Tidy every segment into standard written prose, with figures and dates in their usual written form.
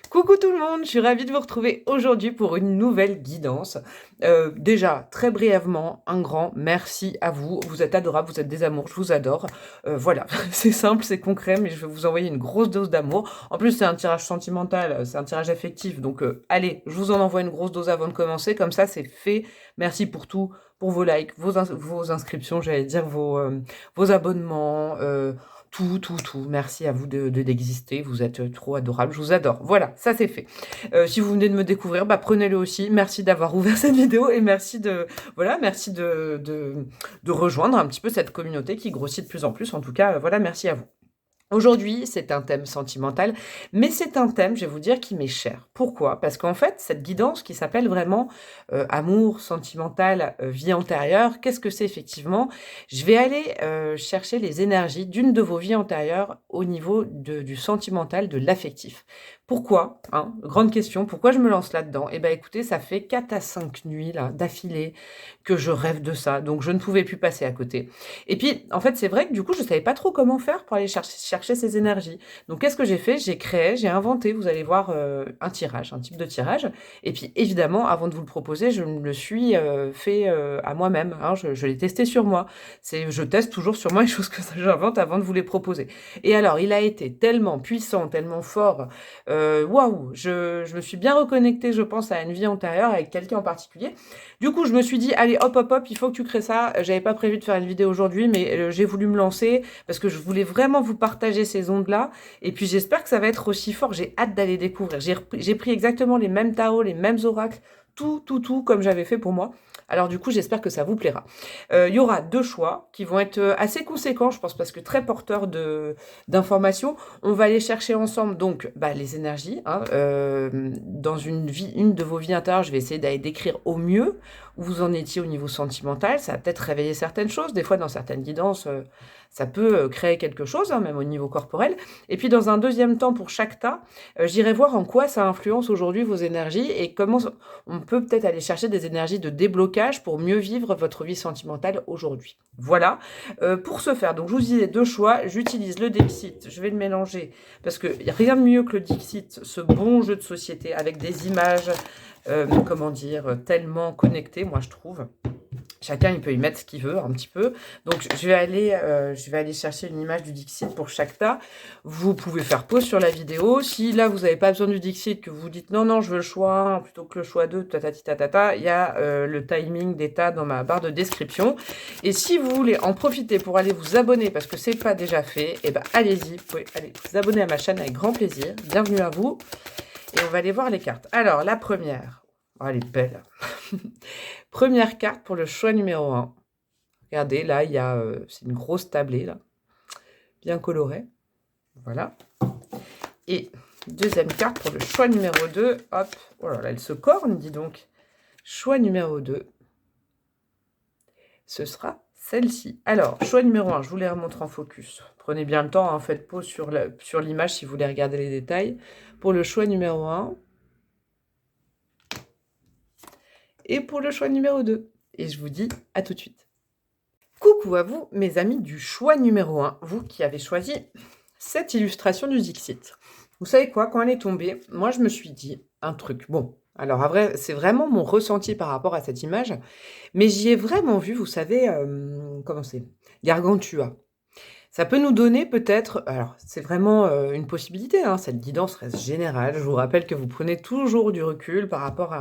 Coucou tout le monde, je suis ravie de vous retrouver aujourd'hui pour une nouvelle guidance. Déjà, très brièvement, un grand merci à vous. Vous êtes adorables, vous êtes des amours, je vous adore. Voilà, c'est simple, c'est concret, mais je vais vous envoyer une grosse dose d'amour. En plus, c'est un tirage sentimental, c'est un tirage affectif, donc allez, je vous en envoie une grosse dose avant de commencer, comme ça c'est fait. Merci pour tout, pour vos likes, vos inscriptions, j'allais dire vos abonnements, tout. Merci à vous d'exister. Vous êtes trop adorables. Je vous adore. Voilà, ça c'est fait. Si vous venez de me découvrir, bah, prenez-le aussi. Merci d'avoir ouvert cette vidéo et merci de rejoindre un petit peu cette communauté qui grossit de plus en plus. En tout cas, voilà, merci à vous. Aujourd'hui, c'est un thème sentimental, mais c'est un thème, je vais vous dire, qui m'est cher. Pourquoi? Parce qu'en fait, cette guidance qui s'appelle vraiment amour, sentimental, vie antérieure, qu'est-ce que c'est effectivement? Je vais aller chercher les énergies d'une de vos vies antérieures au niveau du sentimental, de l'affectif. Pourquoi? Hein, grande question, pourquoi je me lance là-dedans? Eh bien écoutez, ça fait 4 à 5 nuits là, d'affilée que je rêve de ça, donc je ne pouvais plus passer à côté. Et puis, en fait, c'est vrai que du coup, je ne savais pas trop comment faire pour aller chercher ces énergies. Donc, qu'est-ce que j'ai fait? J'ai inventé, vous allez voir, un tirage, un type de tirage. Et puis, évidemment, avant de vous le proposer, je me le suis fait à moi-même. Hein, je l'ai testé sur moi. Je teste toujours sur moi les choses que j'invente avant de vous les proposer. Et alors, il a été tellement puissant, tellement fort. Waouh! Je me suis bien reconnectée, je pense, à une vie antérieure avec quelqu'un en particulier. Du coup, je me suis dit, allez, hop, il faut que tu crées ça. J'avais pas prévu de faire une vidéo aujourd'hui, mais j'ai voulu me lancer parce que je voulais vraiment vous partager ces ondes-là. Et puis, j'espère que ça va être aussi fort. J'ai hâte d'aller découvrir. J'ai pris exactement les mêmes tarots, les mêmes oracles, tout, comme j'avais fait pour moi. Alors du coup, j'espère que ça vous plaira. Il y aura 2 choix qui vont être assez conséquents, je pense, parce que très porteurs d'informations. On va aller chercher ensemble donc les énergies. Hein, dans une de vos vies intérieures, je vais essayer d'aller décrire au mieux où vous en étiez au niveau sentimental. Ça va peut-être réveiller certaines choses. Des fois, dans certaines guidances, ça peut créer quelque chose, hein, même au niveau corporel. Et puis, dans un deuxième temps, pour chaque tas, j'irai voir en quoi ça influence aujourd'hui vos énergies et comment on peut peut-être aller chercher des énergies de déblocage pour mieux vivre votre vie sentimentale aujourd'hui. Voilà. Pour ce faire, donc je vous disais 2 choix. J'utilise le Dixit. Je vais le mélanger parce que rien de mieux que le Dixit, ce bon jeu de société avec des images, tellement connectées, moi je trouve. Chacun, il peut y mettre ce qu'il veut, un petit peu. Donc, je vais aller chercher une image du Dixit pour chaque tas. Vous pouvez faire pause sur la vidéo. Si là, vous n'avez pas besoin du Dixit, que vous vous dites non, je veux le choix 1 plutôt que le choix 2, il y a le timing des tas dans ma barre de description. Et si vous voulez en profiter pour aller vous abonner, parce que c'est pas déjà fait, eh ben, allez-y, vous pouvez aller vous abonner à ma chaîne avec grand plaisir. Bienvenue à vous. Et on va aller voir les cartes. Alors, la première. Oh, elle est belle. Première carte pour le choix numéro 1. Regardez, là, il y a, c'est une grosse tablée, là, bien colorée. Voilà. Et deuxième carte pour le choix numéro 2. Hop, oh là là, elle se corne, dis donc. Choix numéro 2. Ce sera celle-ci. Alors, choix numéro 1, je vous les remontre en focus. Prenez bien le temps, hein, faites pause sur l'image si vous voulez regarder les détails. Pour le choix numéro 1. Et pour le choix numéro 2. Et je vous dis à tout de suite. Coucou à vous, mes amis du choix numéro 1, vous qui avez choisi cette illustration du Dixit. Vous savez quoi, quand elle est tombée, moi je me suis dit un truc. Bon, alors à vrai, c'est vraiment mon ressenti par rapport à cette image, mais j'y ai vraiment vu, vous savez, comment c'est, Gargantua. Ça peut nous donner peut-être, alors c'est vraiment une possibilité, hein, cette guidance reste générale. Je vous rappelle que vous prenez toujours du recul par rapport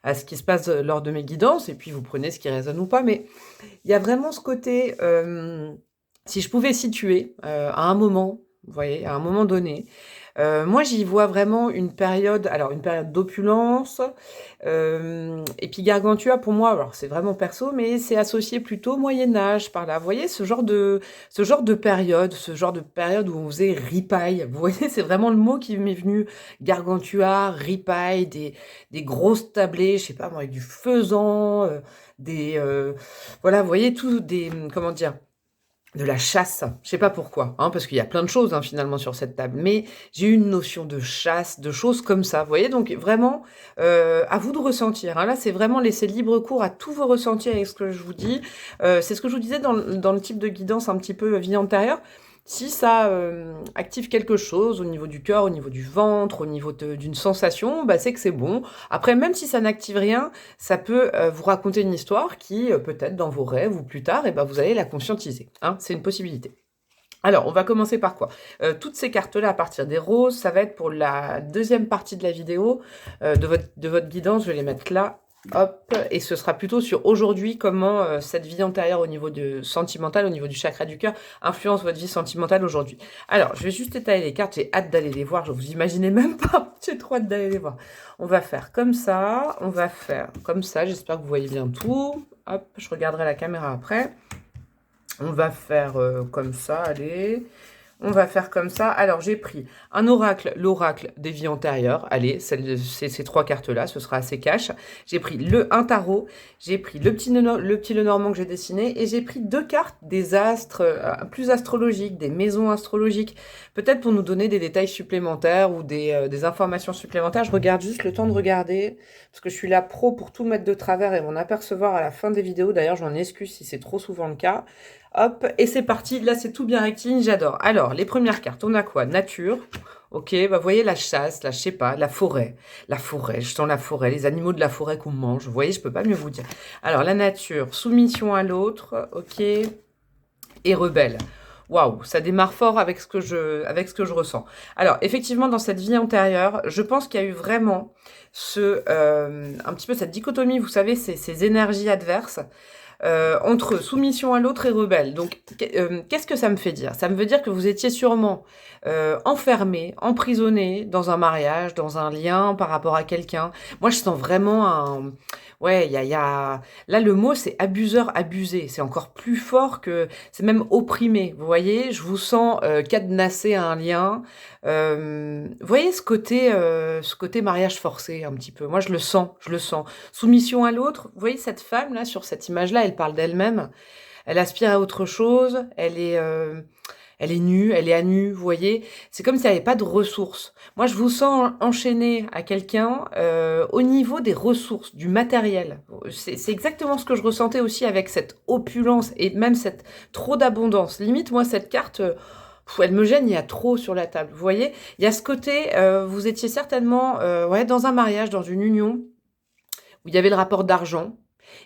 à ce qui se passe lors de mes guidances, et puis vous prenez ce qui résonne ou pas, mais il y a vraiment ce côté, si je pouvais situer à un moment, vous voyez, à un moment donné, moi j'y vois vraiment une période d'opulence, et puis Gargantua pour moi, alors c'est vraiment perso, mais c'est associé plutôt au Moyen-Âge par là. Vous voyez ce genre de période où on faisait ripaille. Vous voyez, c'est vraiment le mot qui m'est venu. Gargantua, ripaille, des grosses tablées, je sais pas moi, avec du faisan, voilà, vous voyez tout comment dire, de la chasse, je sais pas pourquoi, hein, parce qu'il y a plein de choses hein, finalement sur cette table, mais j'ai eu une notion de chasse, de choses comme ça, vous voyez, donc vraiment, à vous de ressentir, hein. Là c'est vraiment laisser libre cours à tous vos ressentis avec ce que je vous dis, c'est ce que je vous disais dans le type de guidance un petit peu vie antérieure, Si ça active quelque chose au niveau du cœur, au niveau du ventre, au niveau d'une sensation, bah, c'est que c'est bon. Après, même si ça n'active rien, ça peut vous raconter une histoire qui, peut-être dans vos rêves ou plus tard, et ben, vous allez la conscientiser. Hein, c'est une possibilité. Alors, on va commencer par quoi? Toutes ces cartes-là, à partir des roses, ça va être pour la deuxième partie de la vidéo de votre guidance. Je vais les mettre là. Hop, et ce sera plutôt sur aujourd'hui, comment cette vie antérieure au niveau sentimental, au niveau du chakra du cœur, influence votre vie sentimentale aujourd'hui. Alors, je vais juste étaler les cartes, j'ai hâte d'aller les voir, je vous imaginez même pas, j'ai trop hâte d'aller les voir. On va faire comme ça, on va faire comme ça, j'espère que vous voyez bien tout. Hop, je regarderai la caméra après. On va faire comme ça, allez. On va faire comme ça. Alors, j'ai pris un oracle, l'oracle des vies antérieures. Allez, ces trois cartes-là, ce sera assez cash. J'ai pris un tarot, j'ai pris le petit Lenormand que j'ai dessiné, et j'ai pris 2 cartes des astres plus astrologiques, des maisons astrologiques, peut-être pour nous donner des détails supplémentaires ou des informations supplémentaires. Je regarde juste le temps de regarder, parce que je suis là pro pour tout mettre de travers et m'en apercevoir à la fin des vidéos. D'ailleurs, j'en excuse si c'est trop souvent le cas. Hop, et c'est parti. Là, c'est tout bien rectiligne, j'adore. Alors, les premières cartes, on a quoi? Nature. Ok, bah vous voyez la chasse, là, je sais pas, la forêt. La forêt, je sens la forêt, les animaux de la forêt qu'on mange. Vous voyez, je peux pas mieux vous dire. Alors, la nature, soumission à l'autre, ok, et rebelle. Waouh, ça démarre fort avec ce que je ressens. Alors, effectivement, dans cette vie antérieure, je pense qu'il y a eu vraiment un petit peu cette dichotomie, vous savez, ces énergies adverses. Entre soumission à l'autre et rebelle. Donc, qu'est-ce que ça me fait dire? Ça me veut dire que vous étiez sûrement enfermé, emprisonné dans un mariage, dans un lien par rapport à quelqu'un. Moi, je sens vraiment un... Ouais, là, le mot, c'est abuseur, abusé. C'est encore plus fort que... C'est même opprimé, vous voyez? Je vous sens cadenassé à un lien. Vous voyez ce côté mariage forcé, un petit peu. Moi, je le sens, je le sens. Soumission à l'autre. Vous voyez cette femme, là, sur cette image-là, elle parle d'elle-même. Elle aspire à autre chose. Elle est nue, elle est à nu, vous voyez. C'est comme s'il n'y avait pas de ressources. Moi, je vous sens enchaîné à quelqu'un au niveau des ressources, du matériel. C'est exactement ce que je ressentais aussi avec cette opulence et même cette trop d'abondance. Limite, moi, cette carte... elle me gêne, il y a trop sur la table. Vous voyez, il y a ce côté, vous étiez certainement ouais, dans un mariage, dans une union, où il y avait le rapport d'argent,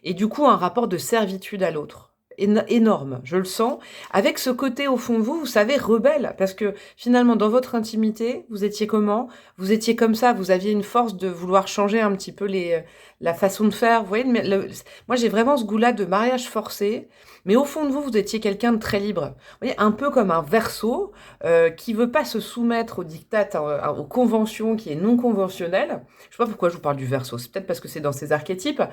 et du coup un rapport de servitude à l'autre. Énorme, je le sens, avec ce côté au fond de vous, vous savez, rebelle, parce que finalement dans votre intimité, vous étiez comment? Vous étiez comme ça, vous aviez une force de vouloir changer un petit peu la façon de faire, vous voyez, moi j'ai vraiment ce goût-là de mariage forcé, mais au fond de vous, vous étiez quelqu'un de très libre. Vous voyez, un peu comme un Verseau qui veut pas se soumettre aux dictats, aux conventions, qui est non conventionnel. Je sais pas pourquoi je vous parle du Verseau, c'est peut-être parce que c'est dans ces archétypes,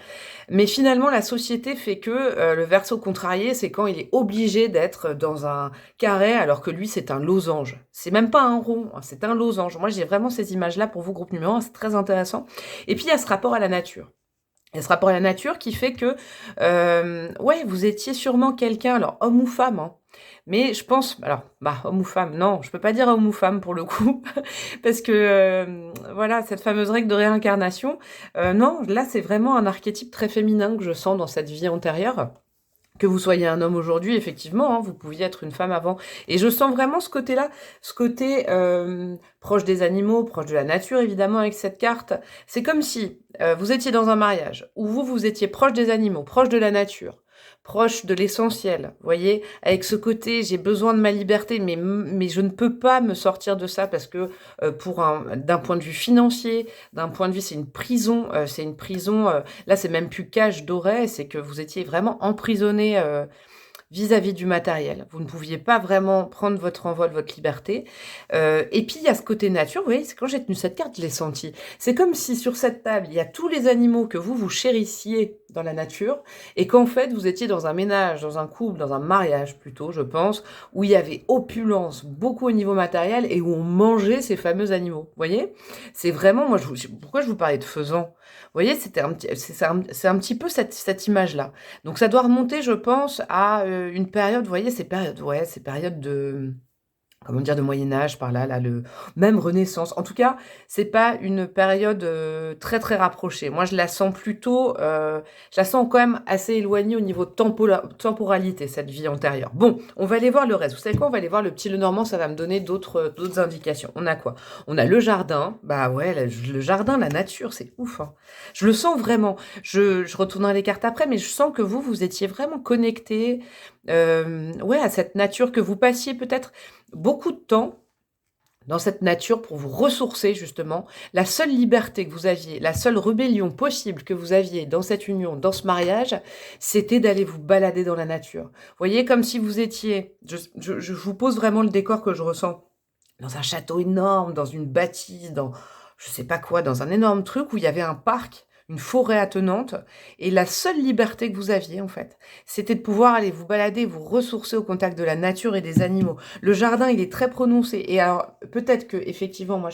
mais finalement la société fait que le Verseau contrarié, c'est quand il est obligé d'être dans un carré, alors que lui c'est un losange. C'est même pas un rond, hein, c'est un losange. Moi j'ai vraiment ces images-là pour vous, groupe numéro 1, c'est très intéressant. Et puis il y a ce rapport à la nature. Il y a ce rapport à la nature qui fait que, ouais, vous étiez sûrement quelqu'un, alors homme ou femme, hein, mais je pense, alors, bah, homme ou femme, non, je peux pas dire homme ou femme pour le coup, parce que, voilà, cette fameuse règle de réincarnation, non, là, c'est vraiment un archétype très féminin que je sens dans cette vie antérieure. Que vous soyez un homme aujourd'hui, effectivement, hein, vous pouviez être une femme avant. Et je sens vraiment ce côté-là, ce côté proche des animaux, proche de la nature, évidemment, avec cette carte. C'est comme si vous étiez dans un mariage où vous étiez proche des animaux, proche de la nature, proche de l'essentiel, vous voyez, avec ce côté, j'ai besoin de ma liberté, mais je ne peux pas me sortir de ça parce que d'un point de vue financier, d'un point de vue, c'est une prison, là c'est même plus cage dorée, c'est que vous étiez vraiment emprisonné vis-à-vis du matériel. Vous ne pouviez pas vraiment prendre votre envol, votre liberté. Et puis, il y a ce côté nature. Vous voyez, quand j'ai tenu cette carte, je l'ai senti. C'est comme si sur cette table, il y a tous les animaux que vous chérissiez dans la nature et qu'en fait, vous étiez dans un ménage, dans un couple, dans un mariage plutôt, je pense, où il y avait opulence, beaucoup au niveau matériel et où on mangeait ces fameux animaux. Vous voyez? C'est vraiment, moi, pourquoi je vous parlais de faisan? Vous voyez, c'est un petit peu cette image-là. Donc ça doit remonter, je pense, à une période, vous voyez, ces périodes comment dire? De Moyen Âge par là, le même Renaissance. En tout cas, c'est pas une période, très, très rapprochée. Moi, je la sens plutôt, je la sens quand même assez éloignée au niveau temporalité, cette vie antérieure. Bon, on va aller voir le reste. Vous savez quoi? On va aller voir le petit Lenormand, ça va me donner d'autres indications. On a quoi? On a le jardin. Bah, ouais, le jardin, la nature, c'est ouf, hein. Je le sens vraiment. Je retournerai les cartes après, mais je sens que vous étiez vraiment connectés, ouais, à cette nature, que vous passiez peut-être beaucoup de temps dans cette nature pour vous ressourcer justement. La seule liberté que vous aviez, la seule rébellion possible que vous aviez dans cette union, dans ce mariage, c'était d'aller vous balader dans la nature. Vous voyez, comme si vous étiez, je vous pose vraiment le décor que je ressens, dans un château énorme, dans une bâtisse, dans je sais pas quoi, dans un énorme truc où il y avait un parc, une forêt attenante, et la seule liberté que vous aviez, en fait, c'était de pouvoir aller vous balader, vous ressourcer au contact de la nature et des animaux. Le jardin, il est très prononcé, et alors peut-être que effectivement, moi,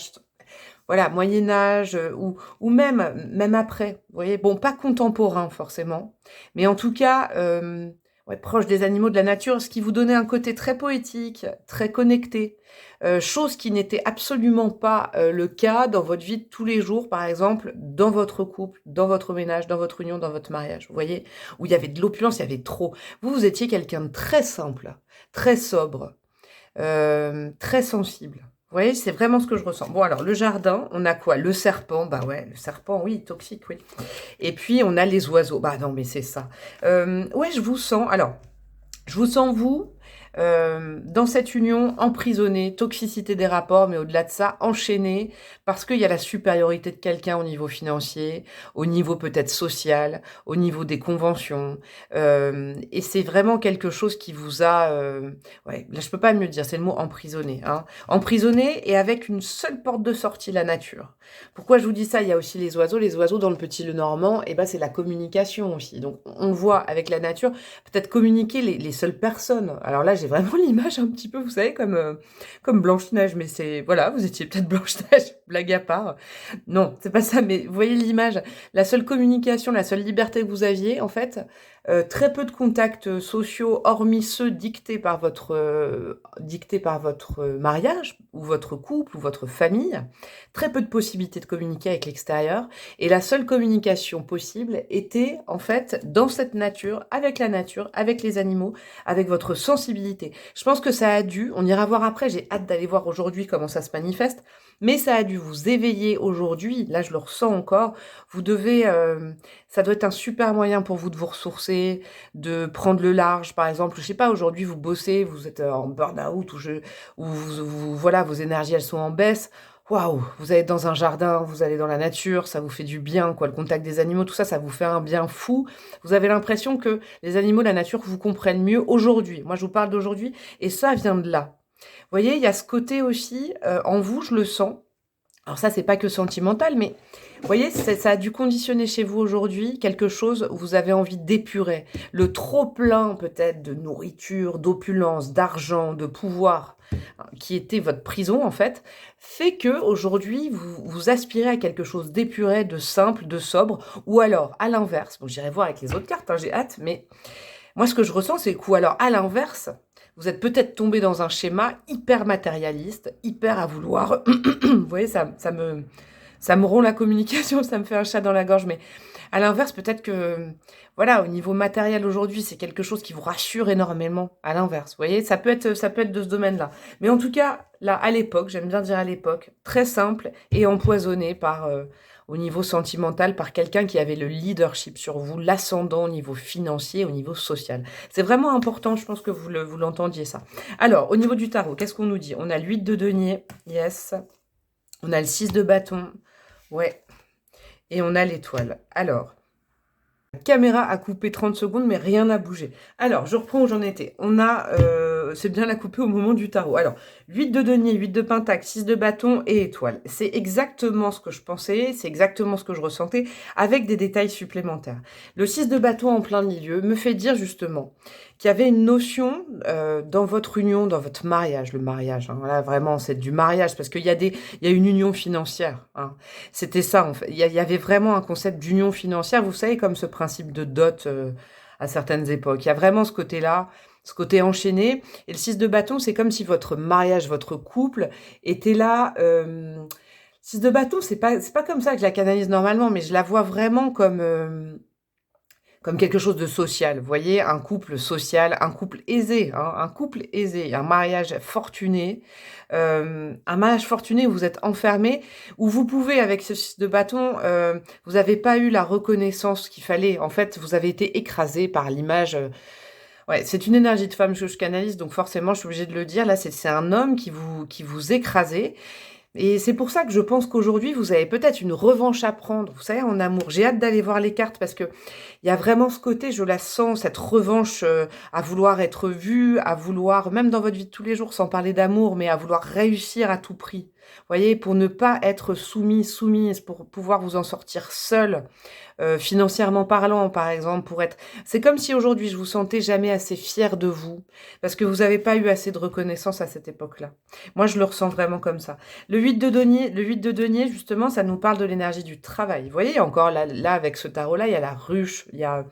voilà, Moyen Âge, ou même après, vous voyez? Bon, pas contemporain forcément, mais en tout cas, ouais, proche des animaux, de la nature, ce qui vous donnait un côté très poétique, très connecté, chose qui n'était absolument pas, le cas dans votre vie de tous les jours, par exemple, dans votre couple, dans votre ménage, dans votre union, dans votre mariage, vous voyez? Où il y avait de l'opulence, il y avait trop. Vous étiez quelqu'un de très simple, très sobre, très sensible. Vous voyez, c'est vraiment ce que je ressens. Bon, alors, le jardin, on a quoi? Le serpent, bah ouais, le serpent, oui, toxique, oui. Et puis, on a les oiseaux. Bah non, mais c'est ça. Ouais, je vous sens. Alors, je vous sens, vous, dans cette union, emprisonné, toxicité des rapports, mais au-delà de ça, enchaîné, parce qu'il y a la supériorité de quelqu'un au niveau financier, au niveau peut-être social, au niveau des conventions. Et c'est vraiment quelque chose qui vous a... ouais, là, je peux pas mieux dire, c'est le mot emprisonné. Hein. Emprisonné et avec une seule porte de sortie, la nature. Pourquoi je vous dis ça? Il y a aussi les oiseaux. Les oiseaux, dans le petit Lenormand, eh ben, c'est la communication aussi. Donc, on le voit avec la nature, peut-être communiquer les seules personnes. Alors là, j'ai vraiment l'image un petit peu, vous savez, comme Blanche-Neige, mais c'est... Voilà, vous étiez peut-être Blanche-Neige, blague à part. Non, c'est pas ça, mais vous voyez l'image. La seule communication, la seule liberté que vous aviez, en fait, très peu de contacts sociaux, hormis ceux dictés par votre mariage, ou votre couple, ou votre famille. Très peu de possibilités de communiquer avec l'extérieur. Et la seule communication possible était, en fait, dans cette nature, avec la nature, avec les animaux, avec votre sensibilité. Je pense que ça a dû, on ira voir après, j'ai hâte d'aller voir aujourd'hui comment ça se manifeste, mais ça a dû vous éveiller aujourd'hui, là je le ressens encore, vous devez, ça doit être un super moyen pour vous de vous ressourcer, de prendre le large, par exemple, je sais pas, aujourd'hui vous bossez, vous êtes en burn-out, ou voilà, vos énergies elles sont en baisse. Waouh, vous allez dans un jardin, vous allez dans la nature, ça vous fait du bien, quoi. Le contact des animaux, tout ça, ça vous fait un bien fou. Vous avez l'impression que les animaux, la nature vous comprennent mieux aujourd'hui. Moi, je vous parle d'aujourd'hui, et ça vient de là. Vous voyez, il y a ce côté aussi, en vous, je le sens. Alors ça, c'est pas que sentimental, mais vous voyez, ça a dû conditionner chez vous aujourd'hui quelque chose où vous avez envie d'épurer. Le trop-plein peut-être de nourriture, d'opulence, d'argent, de pouvoir, hein, qui était votre prison en fait, fait que aujourd'hui vous aspirez à quelque chose d'épuré, de simple, de sobre, ou alors à l'inverse, bon j'irai voir avec les autres cartes, hein, j'ai hâte, mais moi ce que je ressens c'est que, ou alors à l'inverse, vous êtes peut-être tombé dans un schéma hyper matérialiste, hyper à vouloir, vous voyez, ça me rompt la communication, ça me fait un chat dans la gorge, mais à l'inverse, peut-être que, voilà, au niveau matériel aujourd'hui, c'est quelque chose qui vous rassure énormément, à l'inverse, vous voyez, ça peut être de ce domaine-là. Mais en tout cas, là, à l'époque, j'aime bien dire à l'époque, très simple et empoisonné par, au niveau sentimental, par quelqu'un qui avait le leadership sur vous, l'ascendant au niveau financier, au niveau social. C'est vraiment important, je pense que vous l'entendiez ça. Alors, au niveau du tarot, qu'est-ce qu'on nous dit? On a l'8 de denier, yes. On a le 6 de bâton, ouais. Et on a l'étoile. Alors, la caméra a coupé 30 secondes, mais rien n'a bougé. Alors, je reprends où j'en étais. On a, c'est bien la couper au moment du tarot. Alors, 8 de denier, 8 de pentacle, 6 de bâton et étoile. C'est exactement ce que je pensais, c'est exactement ce que je ressentais, avec des détails supplémentaires. Le 6 de bâton en plein milieu me fait dire justement qu'il y avait une notion dans votre union, dans votre mariage, le mariage. Hein, voilà, vraiment, c'est du mariage, parce qu'il y a il y a une union financière. Hein. C'était ça, en fait. Il y avait vraiment un concept d'union financière, vous savez, comme ce principe de dot à certaines époques. Il y a vraiment ce côté-là. ce côté enchaîné. Et le 6 de bâton, c'est comme si votre mariage, votre couple était là. 6 de bâton, c'est pas comme ça que je la canalise normalement, mais je la vois vraiment comme quelque chose de social. Vous voyez, un couple social, un couple aisé, hein, un couple aisé, un mariage fortuné. Un mariage fortuné où vous êtes enfermés, où vous pouvez, avec ce 6 de bâton, vous n'avez pas eu la reconnaissance qu'il fallait. En fait, vous avez été écrasé par l'image. Ouais, c'est une énergie de femme que je canalise, donc forcément, je suis obligée de le dire. Là, c'est un homme qui vous écrasait. Et c'est pour ça que je pense qu'aujourd'hui, vous avez peut-être une revanche à prendre, vous savez, en amour. J'ai hâte d'aller voir les cartes parce que il y a vraiment ce côté, je la sens, cette revanche à vouloir être vue, à vouloir, même dans votre vie de tous les jours, sans parler d'amour, mais à vouloir réussir à tout prix. Vous voyez, pour ne pas être soumise, pour pouvoir vous en sortir seule, financièrement parlant, par exemple, pour être... C'est comme si aujourd'hui, je vous sentais jamais assez fière de vous, parce que vous n'avez pas eu assez de reconnaissance à cette époque-là. Moi, je le ressens vraiment comme ça. Le 8 de denier, justement, ça nous parle de l'énergie du travail. Vous voyez, encore là avec ce tarot-là, il y a la ruche, il y a...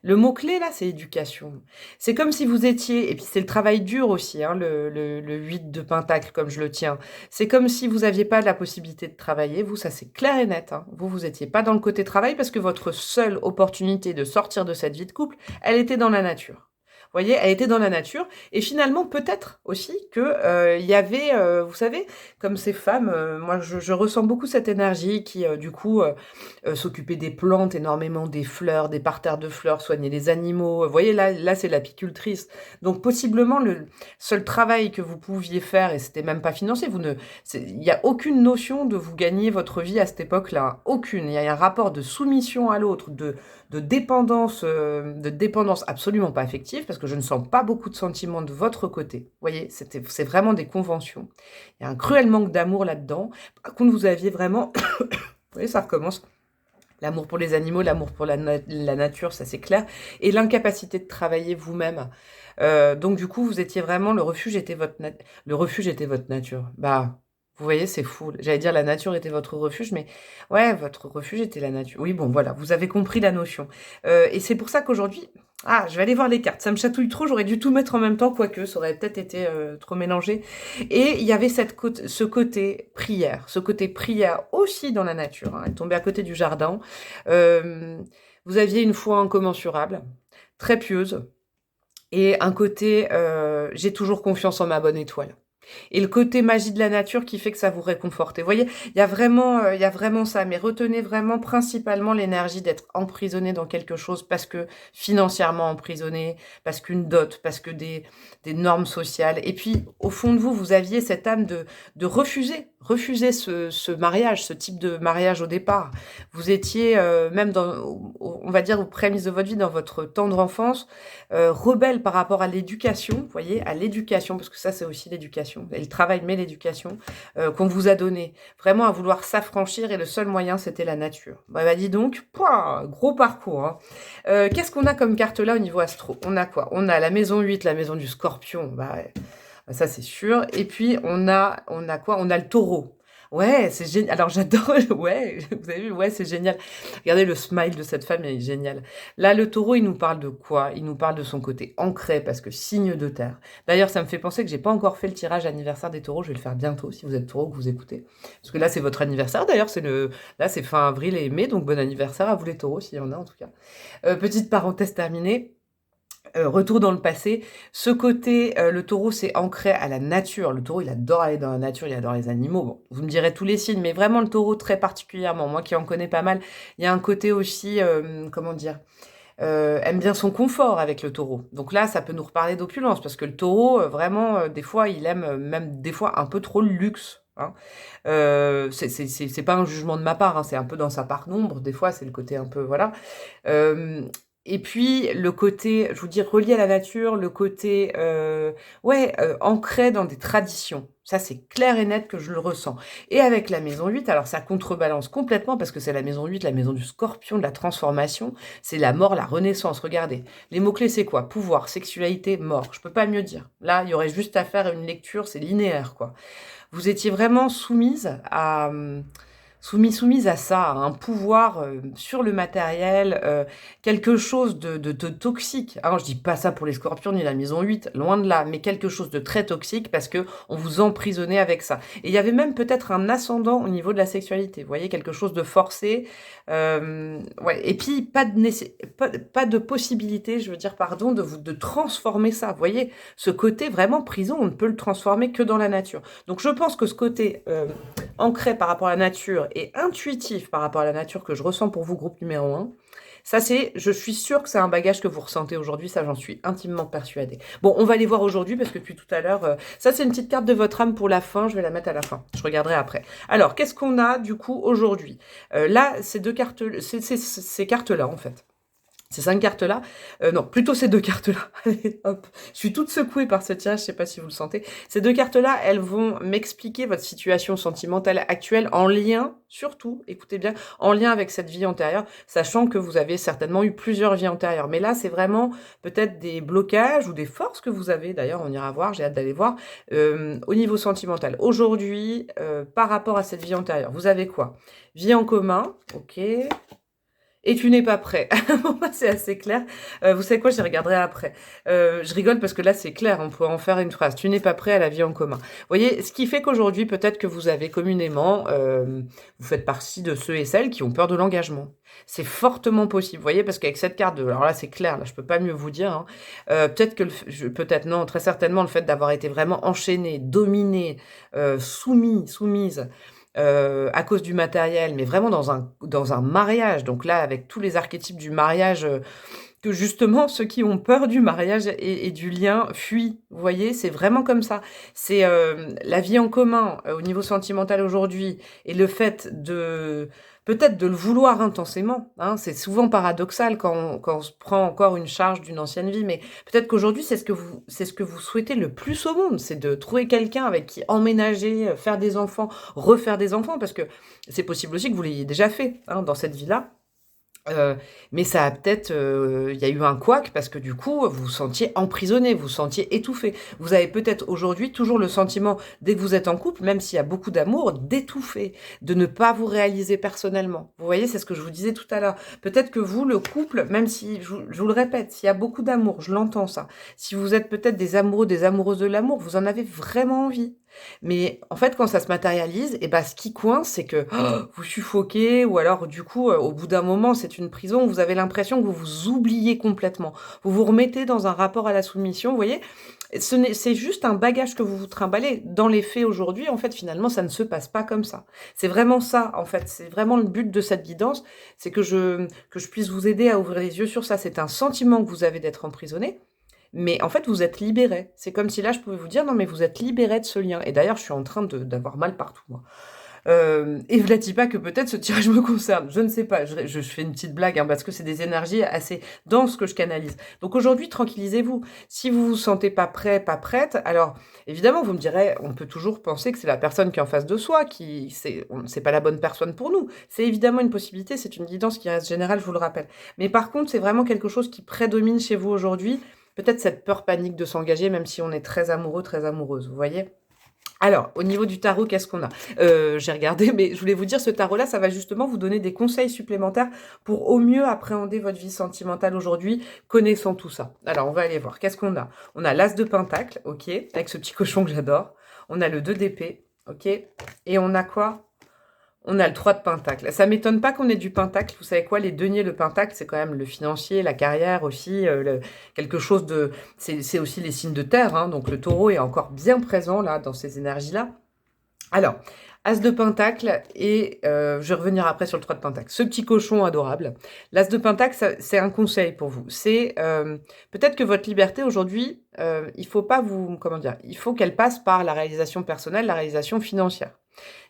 Le mot-clé, là, c'est éducation. C'est comme si vous étiez, et puis c'est le travail dur aussi, hein, le 8 de pentacle, comme je le tiens. C'est comme si vous n'aviez pas la possibilité de travailler. Vous, ça c'est clair et net, hein. Vous n'étiez pas dans le côté travail parce que votre seule opportunité de sortir de cette vie de couple, elle était dans la nature. Vous voyez, elle était dans la nature. Et finalement, peut-être aussi que il y avait, vous savez, comme ces femmes, moi je ressens beaucoup cette énergie qui, du coup, s'occuper des plantes, énormément des fleurs, des parterres de fleurs, soigner les animaux. Vous voyez, là c'est l'apicultrice. Donc possiblement le seul travail que vous pouviez faire, et c'était même pas financé, il n'y a aucune notion de vous gagner votre vie à cette époque-là, hein. Aucune. Il y a un rapport de soumission à l'autre, de dépendance absolument pas affective, parce que je ne sens pas beaucoup de sentiments de votre côté. Vous voyez, c'est vraiment des conventions. Il y a un cruel manque d'amour là-dedans. Par contre, vous aviez vraiment... Vous voyez, ça recommence. L'amour pour les animaux, l'amour pour la nature, ça c'est clair. Et l'incapacité de travailler vous-même. Donc du coup, vous étiez vraiment... Le refuge était votre nature. Bah... Vous voyez, c'est fou. J'allais dire la nature était votre refuge, mais ouais, votre refuge était la nature. Oui, bon, voilà, vous avez compris la notion. Et c'est pour ça qu'aujourd'hui... Ah, je vais aller voir les cartes. Ça me chatouille trop, j'aurais dû tout mettre en même temps, quoique, ça aurait peut-être été trop mélangé. Et il y avait ce côté prière aussi dans la nature, hein. Elle tombait à côté du jardin. Vous aviez une foi incommensurable, très pieuse, et un côté j'ai toujours confiance en ma bonne étoile. Et le côté magie de la nature qui fait que ça vous réconforte. Et vous voyez, il y a vraiment ça. Mais retenez vraiment principalement l'énergie d'être emprisonné dans quelque chose parce que financièrement emprisonné, parce qu'une dot, parce que des normes sociales. Et puis, au fond de vous, vous aviez cette âme de refuser ce mariage, ce type de mariage au départ. Vous étiez même on va dire, aux prémices de votre vie, dans votre tendre enfance, rebelle par rapport à l'éducation, vous voyez, à l'éducation, parce que ça, c'est aussi l'éducation, et le travail, mais l'éducation, qu'on vous a donnée. Vraiment à vouloir s'affranchir, et le seul moyen, c'était la nature. Bah dis donc, pouah, gros parcours, hein. Qu'est-ce qu'on a comme carte là au niveau astro? On a quoi? On a la maison 8, la maison du scorpion, bah ouais, ça c'est sûr. Et puis on a quoi? On a le taureau. Ouais, c'est génial. Alors j'adore, ouais, vous avez vu, ouais, c'est génial. Regardez le smile de cette femme, il est génial. Là, le taureau, il nous parle de quoi? Il nous parle de son côté ancré, parce que signe de terre. D'ailleurs, ça me fait penser que j'ai pas encore fait le tirage anniversaire des taureaux. Je vais le faire bientôt, si vous êtes taureau, que vous écoutez. Parce que là, c'est votre anniversaire. D'ailleurs, là, c'est fin avril et mai, donc bon anniversaire à vous les taureaux, s'il y en a en tout cas. Petite parenthèse terminée. Retour dans le passé, ce côté, le taureau c'est ancré à la nature. Le taureau il adore aller dans la nature, il adore les animaux. Bon, vous me direz tous les signes, mais vraiment le taureau très particulièrement, moi qui en connais pas mal, il y a un côté aussi, comment dire, aime bien son confort avec le taureau. Donc là, ça peut nous reparler d'opulence, parce que le taureau, vraiment, des fois, il aime même des fois un peu trop le luxe, hein. C'est pas un jugement de ma part, hein, c'est un peu dans sa part d'ombre, des fois c'est le côté un peu, voilà. Et puis le côté, je vous dis, relié à la nature, le côté, ancré dans des traditions. Ça, c'est clair et net que je le ressens. Et avec la maison 8, alors ça contrebalance complètement parce que c'est la maison 8, la maison du scorpion, de la transformation. C'est la mort, la renaissance. Regardez, les mots-clés, c'est quoi? Pouvoir, sexualité, mort. Je peux pas mieux dire. Là, il y aurait juste à faire une lecture, c'est linéaire, quoi. Vous étiez vraiment soumise à... soumise à ça, à un pouvoir, sur le matériel, quelque chose de toxique. Alors je dis pas ça pour les scorpions ni la maison 8, loin de là, mais quelque chose de très toxique parce qu'on vous emprisonnait avec ça. Et il y avait même peut-être un ascendant au niveau de la sexualité, vous voyez? Quelque chose de forcé, ouais, et puis pas de possibilité, je veux dire, pardon, de transformer ça, vous voyez? Ce côté vraiment prison, on ne peut le transformer que dans la nature. Donc je pense que ce côté, ancré par rapport à la nature et intuitif par rapport à la nature que je ressens pour vous, groupe numéro 1, ça je suis sûre que c'est un bagage que vous ressentez aujourd'hui, ça j'en suis intimement persuadée. Bon, on va les voir aujourd'hui parce que depuis tout à l'heure, ça c'est une petite carte de votre âme pour la fin, je vais la mettre à la fin, je regarderai après. Alors, qu'est-ce qu'on a du coup aujourd'hui? Là, ces deux cartes, ces cartes-là en fait. Ces 5 cartes-là, non, plutôt ces 2 cartes-là. Allez, hop, je suis toute secouée par ce tirage, je sais pas si vous le sentez. Ces 2 cartes-là, elles vont m'expliquer votre situation sentimentale actuelle en lien, surtout, écoutez bien, en lien avec cette vie antérieure, sachant que vous avez certainement eu plusieurs vies antérieures. Mais là, c'est vraiment peut-être des blocages ou des forces que vous avez, d'ailleurs, on ira voir, j'ai hâte d'aller voir, au niveau sentimental. Aujourd'hui, par rapport à cette vie antérieure, vous avez quoi? Vie en commun, ok. Et tu n'es pas prêt. Bon, bah, c'est assez clair. Vous savez quoi, j'y regarderai après. Je rigole parce que là, c'est clair, on peut en faire une phrase. Tu n'es pas prêt à la vie en commun. Vous voyez, ce qui fait qu'aujourd'hui, peut-être que vous avez communément, vous faites partie de ceux et celles qui ont peur de l'engagement. C'est fortement possible, vous voyez, parce qu'avec cette carte, alors là, c'est clair, là, je peux pas mieux vous dire, hein. Peut-être que, peut-être non, très certainement, le fait d'avoir été vraiment enchaîné, dominé, soumise, à cause du matériel, mais vraiment dans un mariage. Donc là, avec tous les archétypes du mariage, que justement ceux qui ont peur du mariage et du lien fuient. Vous voyez, c'est vraiment comme ça. C'est la vie en commun au niveau sentimental aujourd'hui et le fait de peut-être de le vouloir intensément. Hein, c'est souvent paradoxal quand on se prend encore une charge d'une ancienne vie, mais peut-être qu'aujourd'hui c'est ce que vous souhaitez le plus au monde, c'est de trouver quelqu'un avec qui emménager, faire des enfants, refaire des enfants, parce que c'est possible aussi que vous l'ayez déjà fait hein, dans cette vie-là. Mais ça a peut-être, il y a eu un couac parce que du coup, vous vous sentiez emprisonné, vous vous sentiez étouffé. Vous avez peut-être aujourd'hui toujours le sentiment, dès que vous êtes en couple, même s'il y a beaucoup d'amour, d'étouffer, de ne pas vous réaliser personnellement. Vous voyez, c'est ce que je vous disais tout à l'heure. Peut-être que vous, le couple, même si, je vous le répète, s'il y a beaucoup d'amour, je l'entends ça. Si vous êtes peut-être des amoureux, des amoureuses de l'amour, vous en avez vraiment envie. Mais en fait, quand ça se matérialise, et ben, ce qui coince, c'est que vous suffoquez, ou alors du coup, au bout d'un moment, c'est une prison, vous avez l'impression que vous vous oubliez complètement. Vous vous remettez dans un rapport à la soumission, vous voyez? C'est juste un bagage que vous vous trimballez. Dans les faits aujourd'hui, en fait, finalement, ça ne se passe pas comme ça. C'est vraiment ça, en fait. C'est vraiment le but de cette guidance, c'est que je puisse vous aider à ouvrir les yeux sur ça. C'est un sentiment que vous avez d'être emprisonné. Mais en fait, vous êtes libéré. C'est comme si là, je pouvais vous dire: «Non, mais vous êtes libéré de ce lien» et d'ailleurs, je suis en train d'avoir mal partout, moi. Et je ne dis pas que peut-être ce tirage me concerne, je ne sais pas, je fais une petite blague, hein, parce que c'est des énergies assez denses que je canalise. Donc aujourd'hui, tranquillisez-vous. Si vous vous sentez pas prêt, pas prête, alors évidemment, vous me direz, on peut toujours penser que c'est la personne qui est en face de soi qui c'est pas la bonne personne pour nous. C'est évidemment une possibilité, c'est une guidance qui reste générale, je vous le rappelle. Mais par contre, c'est vraiment quelque chose qui prédomine chez vous aujourd'hui. Peut-être cette peur panique de s'engager, même si on est très amoureux, très amoureuse, vous voyez? Alors, au niveau du tarot, qu'est-ce qu'on a? J'ai regardé, mais je voulais vous dire, ce tarot-là, ça va justement vous donner des conseils supplémentaires pour au mieux appréhender votre vie sentimentale aujourd'hui, connaissant tout ça. Alors, on va aller voir. Qu'est-ce qu'on a? On a l'As de Pentacle, ok, avec ce petit cochon que j'adore. On a le 2 d'épée, ok. Et on a quoi? On a le 3 de Pentacle. Ça m'étonne pas qu'on ait du Pentacle. Vous savez quoi, les deniers, le Pentacle, c'est quand même le financier, la carrière aussi, quelque chose de... C'est aussi les signes de terre, hein, donc le taureau est encore bien présent là, dans ces énergies-là. Alors, As de Pentacle et je vais revenir après sur le 3 de Pentacle. Ce petit cochon adorable. L'As de Pentacle, c'est un conseil pour vous. C'est peut-être que votre liberté aujourd'hui, il faut pas vous... Comment dire? Il faut qu'elle passe par la réalisation personnelle, la réalisation financière.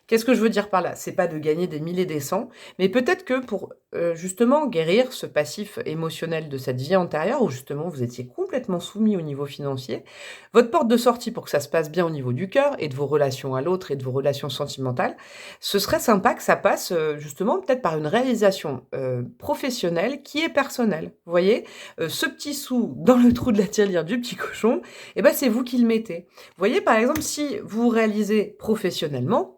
Qu'est-ce que je veux dire par là? C'est pas de gagner des milliers des cents, mais peut-être que pour justement guérir ce passif émotionnel de cette vie antérieure où justement vous étiez complètement soumis au niveau financier, votre porte de sortie pour que ça se passe bien au niveau du cœur et de vos relations à l'autre et de vos relations sentimentales, ce serait sympa que ça passe justement peut-être par une réalisation professionnelle qui est personnelle. Vous voyez, ce petit sou dans le trou de la tirelire du petit cochon, eh ben c'est vous qui le mettez. Vous voyez, par exemple, si vous vous réalisez professionnellement,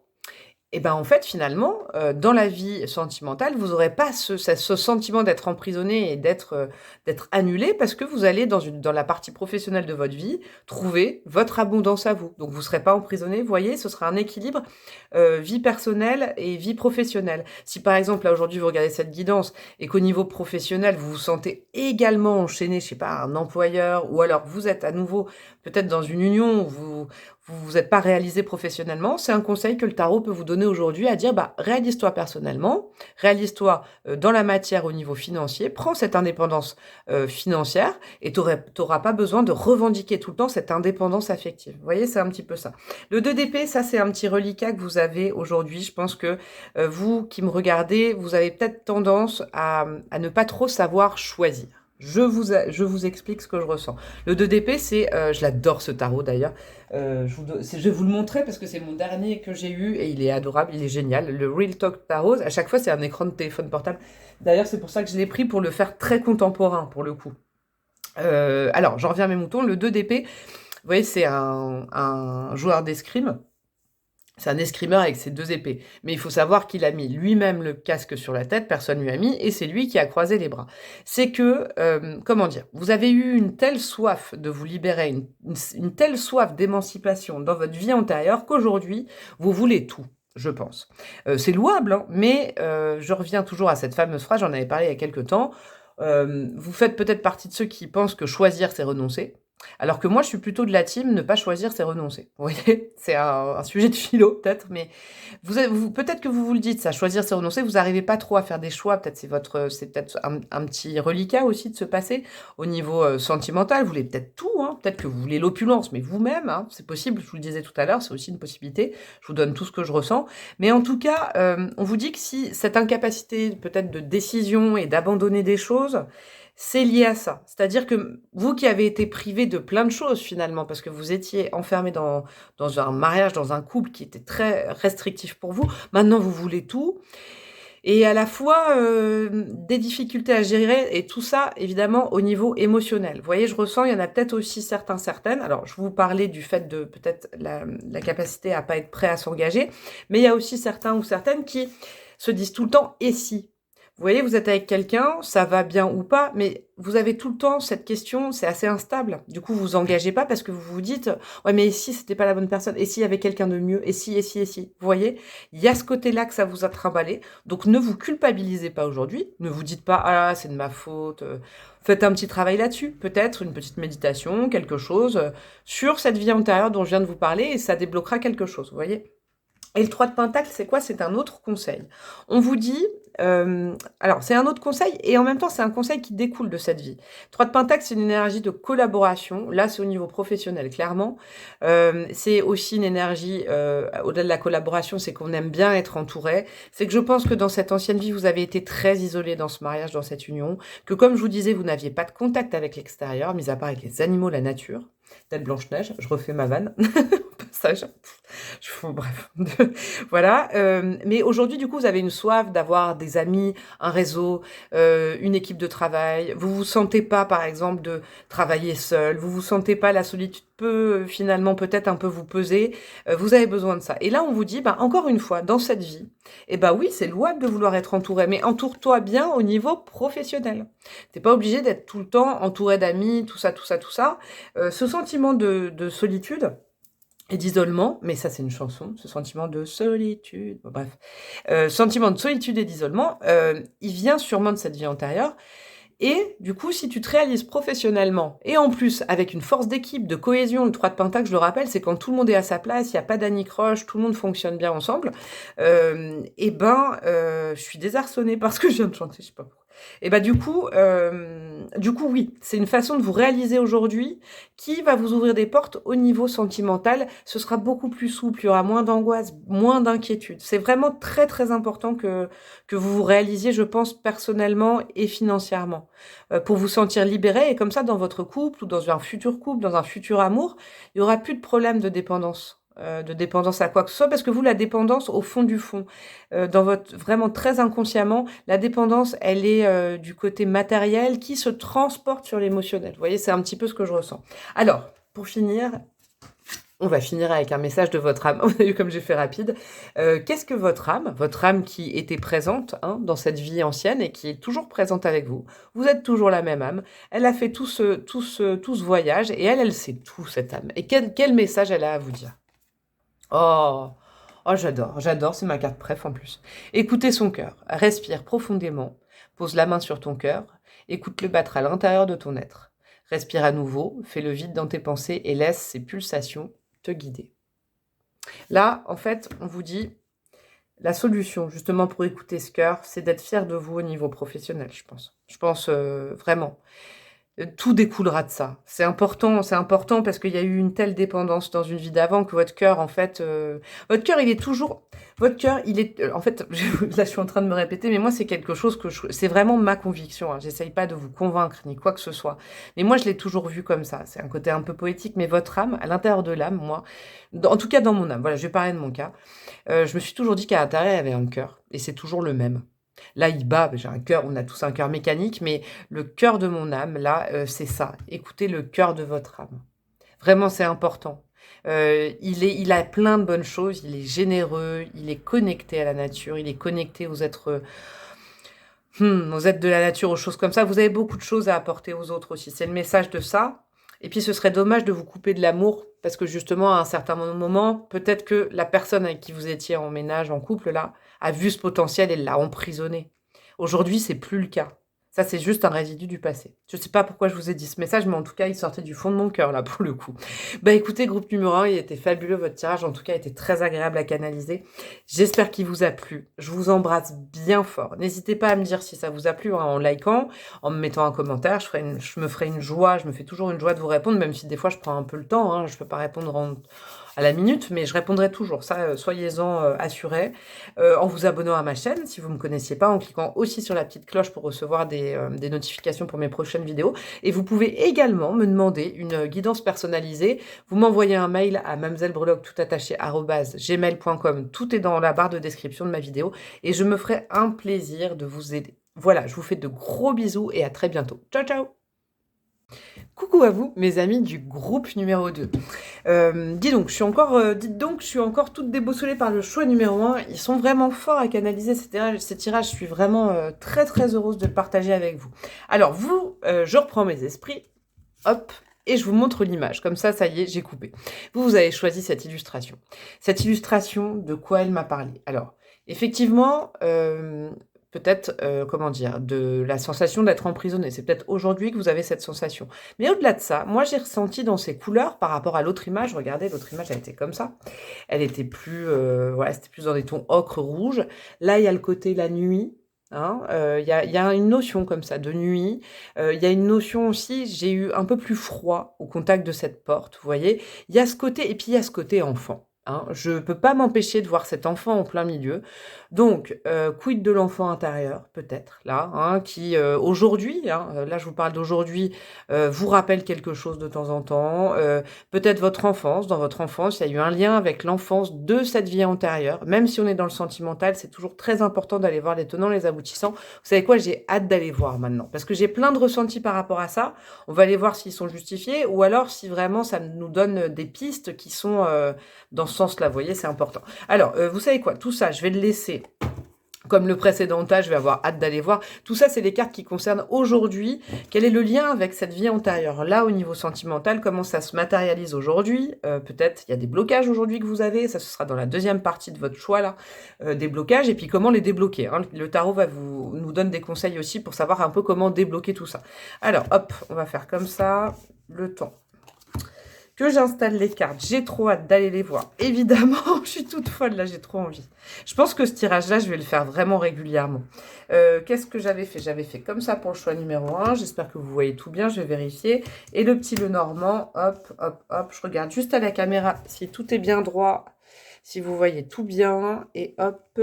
Et ben, en fait, finalement, dans la vie sentimentale, vous aurez pas ce sentiment d'être emprisonné et d'être annulé parce que vous allez dans la partie professionnelle de votre vie, trouver votre abondance à vous. Donc vous serez pas emprisonné, vous voyez? Ce sera un équilibre, vie personnelle et vie professionnelle. Si par exemple, là, aujourd'hui, vous regardez cette guidance et qu'au niveau professionnel, vous vous sentez également enchaîné, je sais pas, à un employeur ou alors vous êtes à nouveau peut-être dans une union où vous êtes pas réalisé professionnellement, c'est un conseil que le tarot peut vous donner aujourd'hui à dire, bah, réalise-toi personnellement, réalise-toi dans la matière au niveau financier, prends cette indépendance financière et t'auras pas besoin de revendiquer tout le temps cette indépendance affective. Vous voyez, c'est un petit peu ça. Le 2 d'épée, ça c'est un petit reliquat que vous avez aujourd'hui. Je pense que vous qui me regardez, vous avez peut-être tendance à ne pas trop savoir choisir. Je vous explique ce que je ressens. Le 2 d'épée, c'est, je l'adore ce tarot d'ailleurs. Je vais vous le montrer parce que c'est mon dernier que j'ai eu et il est adorable, il est génial. Le Real Talk Tarot, à chaque fois c'est un écran de téléphone portable. D'ailleurs, c'est pour ça que je l'ai pris pour le faire très contemporain pour le coup. Alors, j'en reviens à mes moutons. Le 2 d'épée, vous voyez, c'est un joueur d'escrime. C'est un escrimeur avec ses 2 épées. Mais il faut savoir qu'il a mis lui-même le casque sur la tête, personne lui a mis, et c'est lui qui a croisé les bras. C'est que, comment dire, vous avez eu une telle soif de vous libérer, une telle soif d'émancipation dans votre vie antérieure qu'aujourd'hui, vous voulez tout, je pense. C'est louable, hein, mais je reviens toujours à cette fameuse phrase, j'en avais parlé il y a quelque temps. Vous faites peut-être partie de ceux qui pensent que choisir, c'est renoncer. Alors que moi, je suis plutôt de la team, ne pas choisir, c'est renoncer. Vous voyez, c'est un sujet de philo, peut-être, mais peut-être que vous vous le dites, ça, choisir, c'est renoncer, vous n'arrivez pas trop à faire des choix, peut-être c'est peut-être un petit reliquat aussi de se passer au niveau sentimental, vous voulez peut-être tout, hein, peut-être que vous voulez l'opulence, mais vous-même, hein, c'est possible, je vous le disais tout à l'heure, c'est aussi une possibilité, je vous donne tout ce que je ressens, mais en tout cas, on vous dit que si cette incapacité peut-être de décision et d'abandonner des choses, c'est lié à ça. C'est-à-dire que vous qui avez été privé de plein de choses finalement, parce que vous étiez enfermé dans un mariage, dans un couple qui était très restrictif pour vous, maintenant vous voulez tout. Et à la fois des difficultés à gérer et tout ça évidemment au niveau émotionnel. Vous voyez, je ressens, il y en a peut-être aussi certaines. Alors je vous parlais du fait de peut-être la capacité à pas être prêt à s'engager, mais il y a aussi certains ou certaines qui se disent tout le temps «et si?». Vous voyez, vous êtes avec quelqu'un, ça va bien ou pas, mais vous avez tout le temps cette question, c'est assez instable. Du coup, vous vous engagez pas parce que vous vous dites: «Ouais, mais et si c'était pas la bonne personne? Et s'il y avait quelqu'un de mieux? Et si, et si, et si?» Vous voyez? Il y a ce côté-là que ça vous a trimballé. Donc ne vous culpabilisez pas aujourd'hui. Ne vous dites pas: «Ah, c'est de ma faute», Faites un petit travail là-dessus. Peut-être une petite méditation, quelque chose, sur cette vie antérieure dont je viens de vous parler et ça débloquera quelque chose, vous voyez? Et le 3 de pentacle, c'est quoi? C'est un autre conseil. On vous dit, alors c'est un autre conseil et en même temps, c'est un conseil qui découle de cette vie. 3 de pentacle, c'est une énergie de collaboration. Là, c'est au niveau professionnel, clairement. C'est aussi une énergie, au-delà de la collaboration, c'est qu'on aime bien être entouré. C'est que je pense que dans cette ancienne vie, vous avez été très isolé dans ce mariage, dans cette union, que comme je vous disais, vous n'aviez pas de contact avec l'extérieur, mis à part avec les animaux, la nature. Telle Blanche-Neige, je refais ma vanne, au passage. Bref, voilà. Mais aujourd'hui, du coup, vous avez une soif d'avoir des amis, un réseau, une équipe de travail. Vous vous sentez pas, par exemple, de travailler seul. Vous vous sentez pas, la solitude peut finalement peut-être un peu vous peser. Vous avez besoin de ça. Et là, on vous dit, bah, encore une fois, dans cette vie, eh ben oui, c'est louable de vouloir être entouré, mais entoure-toi bien au niveau professionnel. T'es pas obligé d'être tout le temps entouré d'amis, tout ça, tout ça, tout ça. Ce sentiment de solitude et d'isolement, mais ça c'est une chanson, ce sentiment de solitude, bon, bref, sentiment de solitude et d'isolement, il vient sûrement de cette vie antérieure et du coup, si tu te réalises professionnellement et en plus avec une force d'équipe, de cohésion, le 3 de pentacle, je le rappelle, c'est quand tout le monde est à sa place, il y a pas d'anicroche, tout le monde fonctionne bien ensemble, et ben, je suis désarçonnée par ce que je viens de chanter, je sais pas pourquoi. Et bah, du coup, oui, c'est une façon de vous réaliser aujourd'hui qui va vous ouvrir des portes au niveau sentimental. Ce sera beaucoup plus souple, il y aura moins d'angoisse, moins d'inquiétude. C'est vraiment très, très important que vous vous réalisiez, je pense, personnellement et financièrement, pour vous sentir libéré. Et comme ça, dans votre couple ou dans un futur couple, dans un futur amour, il y aura plus de problème de dépendance à quoi que ce soit, parce que vous, la dépendance, au fond du fond, dans votre vraiment très inconsciemment, la dépendance, elle est du côté matériel qui se transporte sur l'émotionnel. Vous voyez, c'est un petit peu ce que je ressens. Alors, pour finir, On va finir avec un message de votre âme. Vous avez vu comme j'ai fait rapide. Qu'est-ce que votre âme qui était présente, hein, dans cette vie ancienne et qui est toujours présente avec vous, vous êtes toujours la même âme, elle a fait tout ce voyage et elle sait tout, cette âme. Et quel message elle a à vous dire? Oh, oh j'adore, c'est ma carte préf en plus. Écoutez son cœur, respire profondément, pose la main sur ton cœur, écoute-le battre à l'intérieur de ton être. Respire à nouveau, fais le vide dans tes pensées et laisse ces pulsations te guider. Là, en fait, on vous dit, la solution, justement, pour écouter ce cœur, c'est d'être fier de vous au niveau professionnel, je pense. Je pense vraiment. Tout découlera de ça. C'est important parce qu'il y a eu une telle dépendance dans une vie d'avant que votre cœur, en fait, votre cœur, il est toujours, votre cœur, il est, en fait, là, je suis en train de me répéter, mais moi, c'est quelque chose c'est vraiment ma conviction, hein. J'essaye pas de vous convaincre ni quoi que ce soit. Mais moi, je l'ai toujours vu comme ça. C'est un côté un peu poétique, mais votre âme, à l'intérieur de l'âme, moi, en tout cas dans mon âme, voilà, je vais parler de mon cas, je me suis toujours dit qu'à l'intérieur, il y avait un cœur, et c'est toujours le même. Là, il bat, j'ai un cœur, on a tous un cœur mécanique, mais le cœur de mon âme, là, c'est ça. Écoutez le cœur de votre âme. Vraiment, c'est important. Il a plein de bonnes choses, il est généreux, il est connecté à la nature, il est connecté aux êtres, aux êtres de la nature, aux choses comme ça. Vous avez beaucoup de choses à apporter aux autres aussi. C'est le message de ça. Et puis, ce serait dommage de vous couper de l'amour, parce que justement, à un certain moment, peut-être que la personne avec qui vous étiez en ménage, en couple, là, a vu ce potentiel et l'a emprisonné. Aujourd'hui, c'est plus le cas. Ça, c'est juste un résidu du passé. Je sais pas pourquoi je vous ai dit ce message, mais en tout cas, il sortait du fond de mon cœur, là, pour le coup. Bah écoutez, groupe numéro 1, il était fabuleux, votre tirage. En tout cas, il était très agréable à canaliser. J'espère qu'il vous a plu. Je vous embrasse bien fort. N'hésitez pas à me dire si ça vous a plu, hein, en likant, en me mettant un commentaire. Je me ferai une joie, je me fais toujours une joie de vous répondre, même si des fois, je prends un peu le temps. Hein, je peux pas répondre à la minute, mais je répondrai toujours, ça, soyez-en assurés, en vous abonnant à ma chaîne, si vous ne me connaissiez pas, en cliquant aussi sur la petite cloche pour recevoir des notifications pour mes prochaines vidéos. Et vous pouvez également me demander une guidance personnalisée. Vous m'envoyez un mail à mademoisellebreloque, tout attaché, @gmail.com. Tout est dans la barre de description de ma vidéo, et je me ferai un plaisir de vous aider. Voilà, je vous fais de gros bisous et à très bientôt. Ciao, ciao! Coucou à vous, mes amis du groupe numéro 2. Dites donc, je suis encore toute déboussolée par le choix numéro 1. Ils sont vraiment forts à canaliser ces tirages. Je suis vraiment très très heureuse de le partager avec vous. Alors vous, je reprends mes esprits, hop, et je vous montre l'image. Comme ça y est, j'ai coupé. Vous avez choisi cette illustration. Cette illustration, de quoi elle m'a parlé? Alors, effectivement, peut-être, comment dire, de la sensation d'être emprisonné. C'est peut-être aujourd'hui que vous avez cette sensation. Mais au-delà de ça, moi, j'ai ressenti dans ces couleurs, par rapport à l'autre image, regardez, l'autre image, elle était comme ça. Elle était plus, voilà, c'était plus dans des tons ocre rouge. Là, il y a le côté la nuit, hein, il y a une notion comme ça de nuit. Il y a une notion aussi, j'ai eu un peu plus froid au contact de cette porte, vous voyez? Il y a ce côté, et puis il y a ce côté enfant. Hein, je ne peux pas m'empêcher de voir cet enfant en plein milieu. Donc, quid de l'enfant intérieur, peut-être, là, hein, qui, aujourd'hui, hein, là je vous parle d'aujourd'hui, vous rappelle quelque chose de temps en temps. Peut-être votre enfance, dans votre enfance, il y a eu un lien avec l'enfance de cette vie antérieure. Même si on est dans le sentimental, c'est toujours très important d'aller voir les tenants, les aboutissants. Vous savez quoi, j'ai hâte d'aller voir maintenant, parce que j'ai plein de ressentis par rapport à ça. On va aller voir s'ils sont justifiés, ou alors si vraiment ça nous donne des pistes qui sont dans ce sens-là, vous voyez, c'est important. Alors, vous savez quoi, tout ça, je vais le laisser comme le précédent tas, je vais avoir hâte d'aller voir. Tout ça, c'est les cartes qui concernent aujourd'hui. Quel est le lien avec cette vie antérieure? Là, au niveau sentimental, comment ça se matérialise aujourd'hui? Peut-être, il y a des blocages aujourd'hui que vous avez. Ça, ce sera dans la deuxième partie de votre choix, là. Des blocages, et puis comment les débloquer, hein. Le tarot nous donne des conseils aussi pour savoir un peu comment débloquer tout ça. Alors, hop, on va faire comme ça, le temps que j'installe les cartes. J'ai trop hâte d'aller les voir. Évidemment, je suis toute folle, là, j'ai trop envie. Je pense que ce tirage-là, je vais le faire vraiment régulièrement. Qu'est-ce que j'avais fait? J'avais fait comme ça pour le choix numéro 1. J'espère que vous voyez tout bien, je vais vérifier. Et le petit Lenormand, hop, hop, hop. Je regarde juste à la caméra si tout est bien droit, si vous voyez tout bien. Et hop,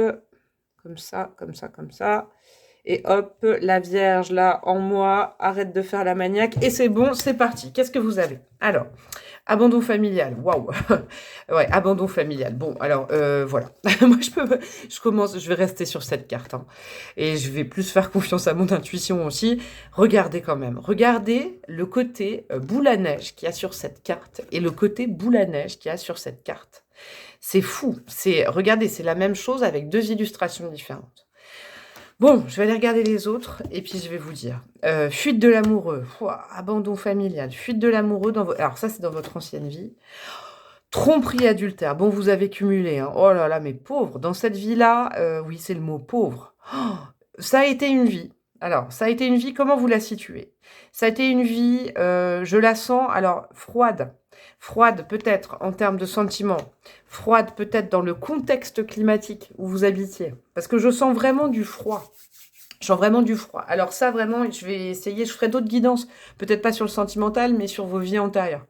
comme ça, comme ça, comme ça. Et hop, la Vierge, là, en moi, arrête de faire la maniaque. Et c'est bon, c'est parti. Qu'est-ce que vous avez? Alors, abandon familial, waouh. Ouais, abandon familial. Bon, alors, voilà. Moi, je vais rester sur cette carte, hein. Et je vais plus faire confiance à mon intuition aussi. Regardez quand même. Regardez le côté boule à neige qu'il y a sur cette carte et le côté boule à neige qu'il y a sur cette carte. C'est fou. Regardez, c'est la même chose avec deux illustrations différentes. Bon, je vais aller regarder les autres et puis je vais vous dire. Fuite de l'amoureux, ouah, abandon familial, fuite de l'amoureux alors ça c'est dans votre ancienne vie. Tromperie adultère, bon vous avez cumulé, hein. Oh là là, mais pauvre, dans cette vie-là, oui c'est le mot pauvre. Oh, ça a été une vie. Alors, ça a été une vie, comment vous la situez? Ça a été une vie, je la sens, alors froide. Froide peut-être en termes de sentiments, froide peut-être dans le contexte climatique où vous habitiez. Parce que je sens vraiment du froid. Je sens vraiment du froid. Alors ça, vraiment, je vais essayer, je ferai d'autres guidances. Peut-être pas sur le sentimental, mais sur vos vies antérieures.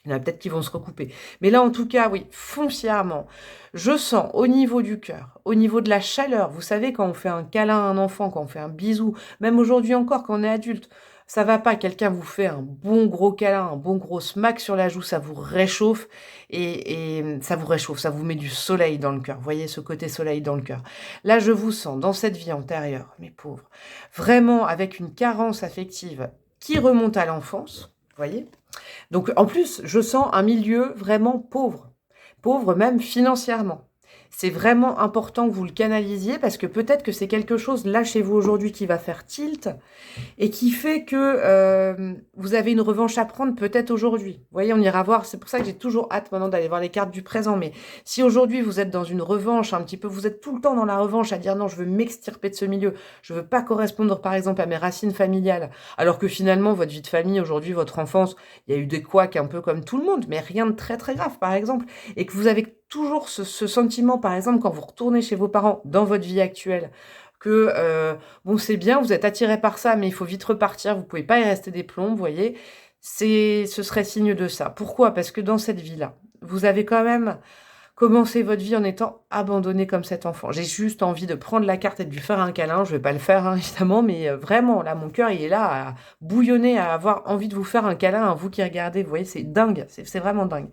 Il y en a peut-être qui vont se recouper. Mais là, en tout cas, oui, foncièrement, je sens au niveau du cœur, au niveau de la chaleur. Vous savez, quand on fait un câlin à un enfant, quand on fait un bisou, même aujourd'hui encore, quand on est adulte, ça va pas, quelqu'un vous fait un bon gros câlin, un bon gros smack sur la joue, ça vous réchauffe et ça vous réchauffe, ça vous met du soleil dans le cœur. Vous voyez ce côté soleil dans le cœur. Là, je vous sens dans cette vie antérieure, mes pauvres, vraiment avec une carence affective qui remonte à l'enfance, vous voyez. Donc en plus, je sens un milieu vraiment pauvre, pauvre même financièrement. C'est vraiment important que vous le canalisiez parce que peut-être que c'est quelque chose là chez vous aujourd'hui qui va faire tilt et qui fait que vous avez une revanche à prendre peut-être aujourd'hui. Vous voyez, on ira voir. C'est pour ça que j'ai toujours hâte maintenant d'aller voir les cartes du présent. Mais si aujourd'hui vous êtes dans une revanche un petit peu, vous êtes tout le temps dans la revanche à dire non, je veux m'extirper de ce milieu, je veux pas correspondre par exemple à mes racines familiales, alors que finalement votre vie de famille aujourd'hui, votre enfance, il y a eu des couacs un peu comme tout le monde, mais rien de très très grave par exemple, et que vous avez toujours ce sentiment par exemple quand vous retournez chez vos parents dans votre vie actuelle, que bon c'est bien, vous êtes attiré par ça, mais il faut vite repartir, vous pouvez pas y rester des plombs, vous voyez, ce serait signe de ça. Pourquoi? Parce que dans cette vie-là, vous avez quand même commencé votre vie en étant abandonné comme cet enfant. J'ai juste envie de prendre la carte et de lui faire un câlin, je vais pas le faire hein, évidemment, mais vraiment là mon cœur il est là à bouillonner, à avoir envie de vous faire un câlin, à vous qui regardez, vous voyez, c'est dingue, c'est vraiment dingue.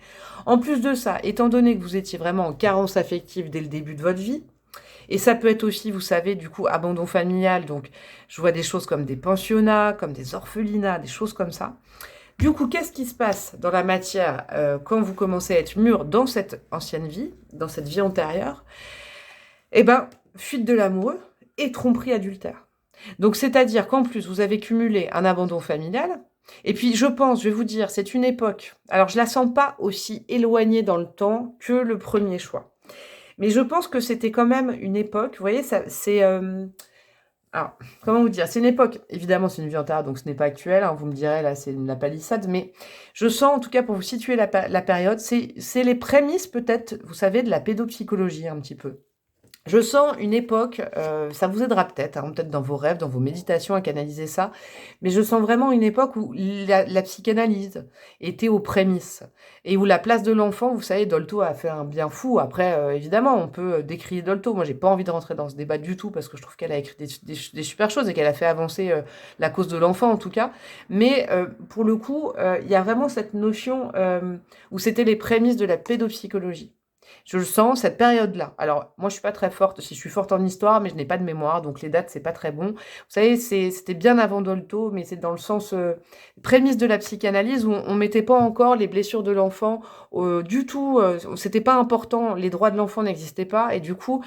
En plus de ça, étant donné que vous étiez vraiment en carence affective dès le début de votre vie, et ça peut être aussi, vous savez, du coup, abandon familial. Donc, je vois des choses comme des pensionnats, comme des orphelinats, des choses comme ça. Du coup, qu'est-ce qui se passe dans la matière quand vous commencez à être mûr dans cette ancienne vie, dans cette vie antérieure? Eh ben, fuite de l'amoureux et tromperie adultère. Donc, c'est-à-dire qu'en plus, vous avez cumulé un abandon familial. Et puis, je pense, je vais vous dire, c'est une époque. Alors, je la sens pas aussi éloignée dans le temps que le premier choix. Mais je pense que c'était quand même une époque, vous voyez, ça, alors, comment vous dire? C'est une époque, évidemment, c'est une vie antérieure, donc ce n'est pas actuel, hein, vous me direz, là, c'est la palissade, mais je sens, en tout cas, pour vous situer la période, c'est les prémices, peut-être, vous savez, de la pédopsychologie, un petit peu. Je sens une époque, ça vous aidera peut-être, hein, peut-être dans vos rêves, dans vos méditations à canaliser ça, mais je sens vraiment une époque où la psychanalyse était aux prémices et où la place de l'enfant, vous savez, Dolto a fait un bien fou. Après, évidemment, on peut décrire Dolto. Moi, j'ai pas envie de rentrer dans ce débat du tout parce que je trouve qu'elle a écrit des super choses et qu'elle a fait avancer la cause de l'enfant, en tout cas. Mais pour le coup, il y a vraiment cette notion où c'était les prémices de la pédopsychologie. Je le sens, cette période-là. Alors, moi, je suis pas très forte. Si je suis forte en histoire, mais je n'ai pas de mémoire, donc les dates, c'est pas très bon. Vous savez, c'était bien avant Dolto, mais c'est dans le sens prémisse de la psychanalyse où on mettait pas encore les blessures de l'enfant du tout. C'était pas important. Les droits de l'enfant n'existaient pas, et du coup,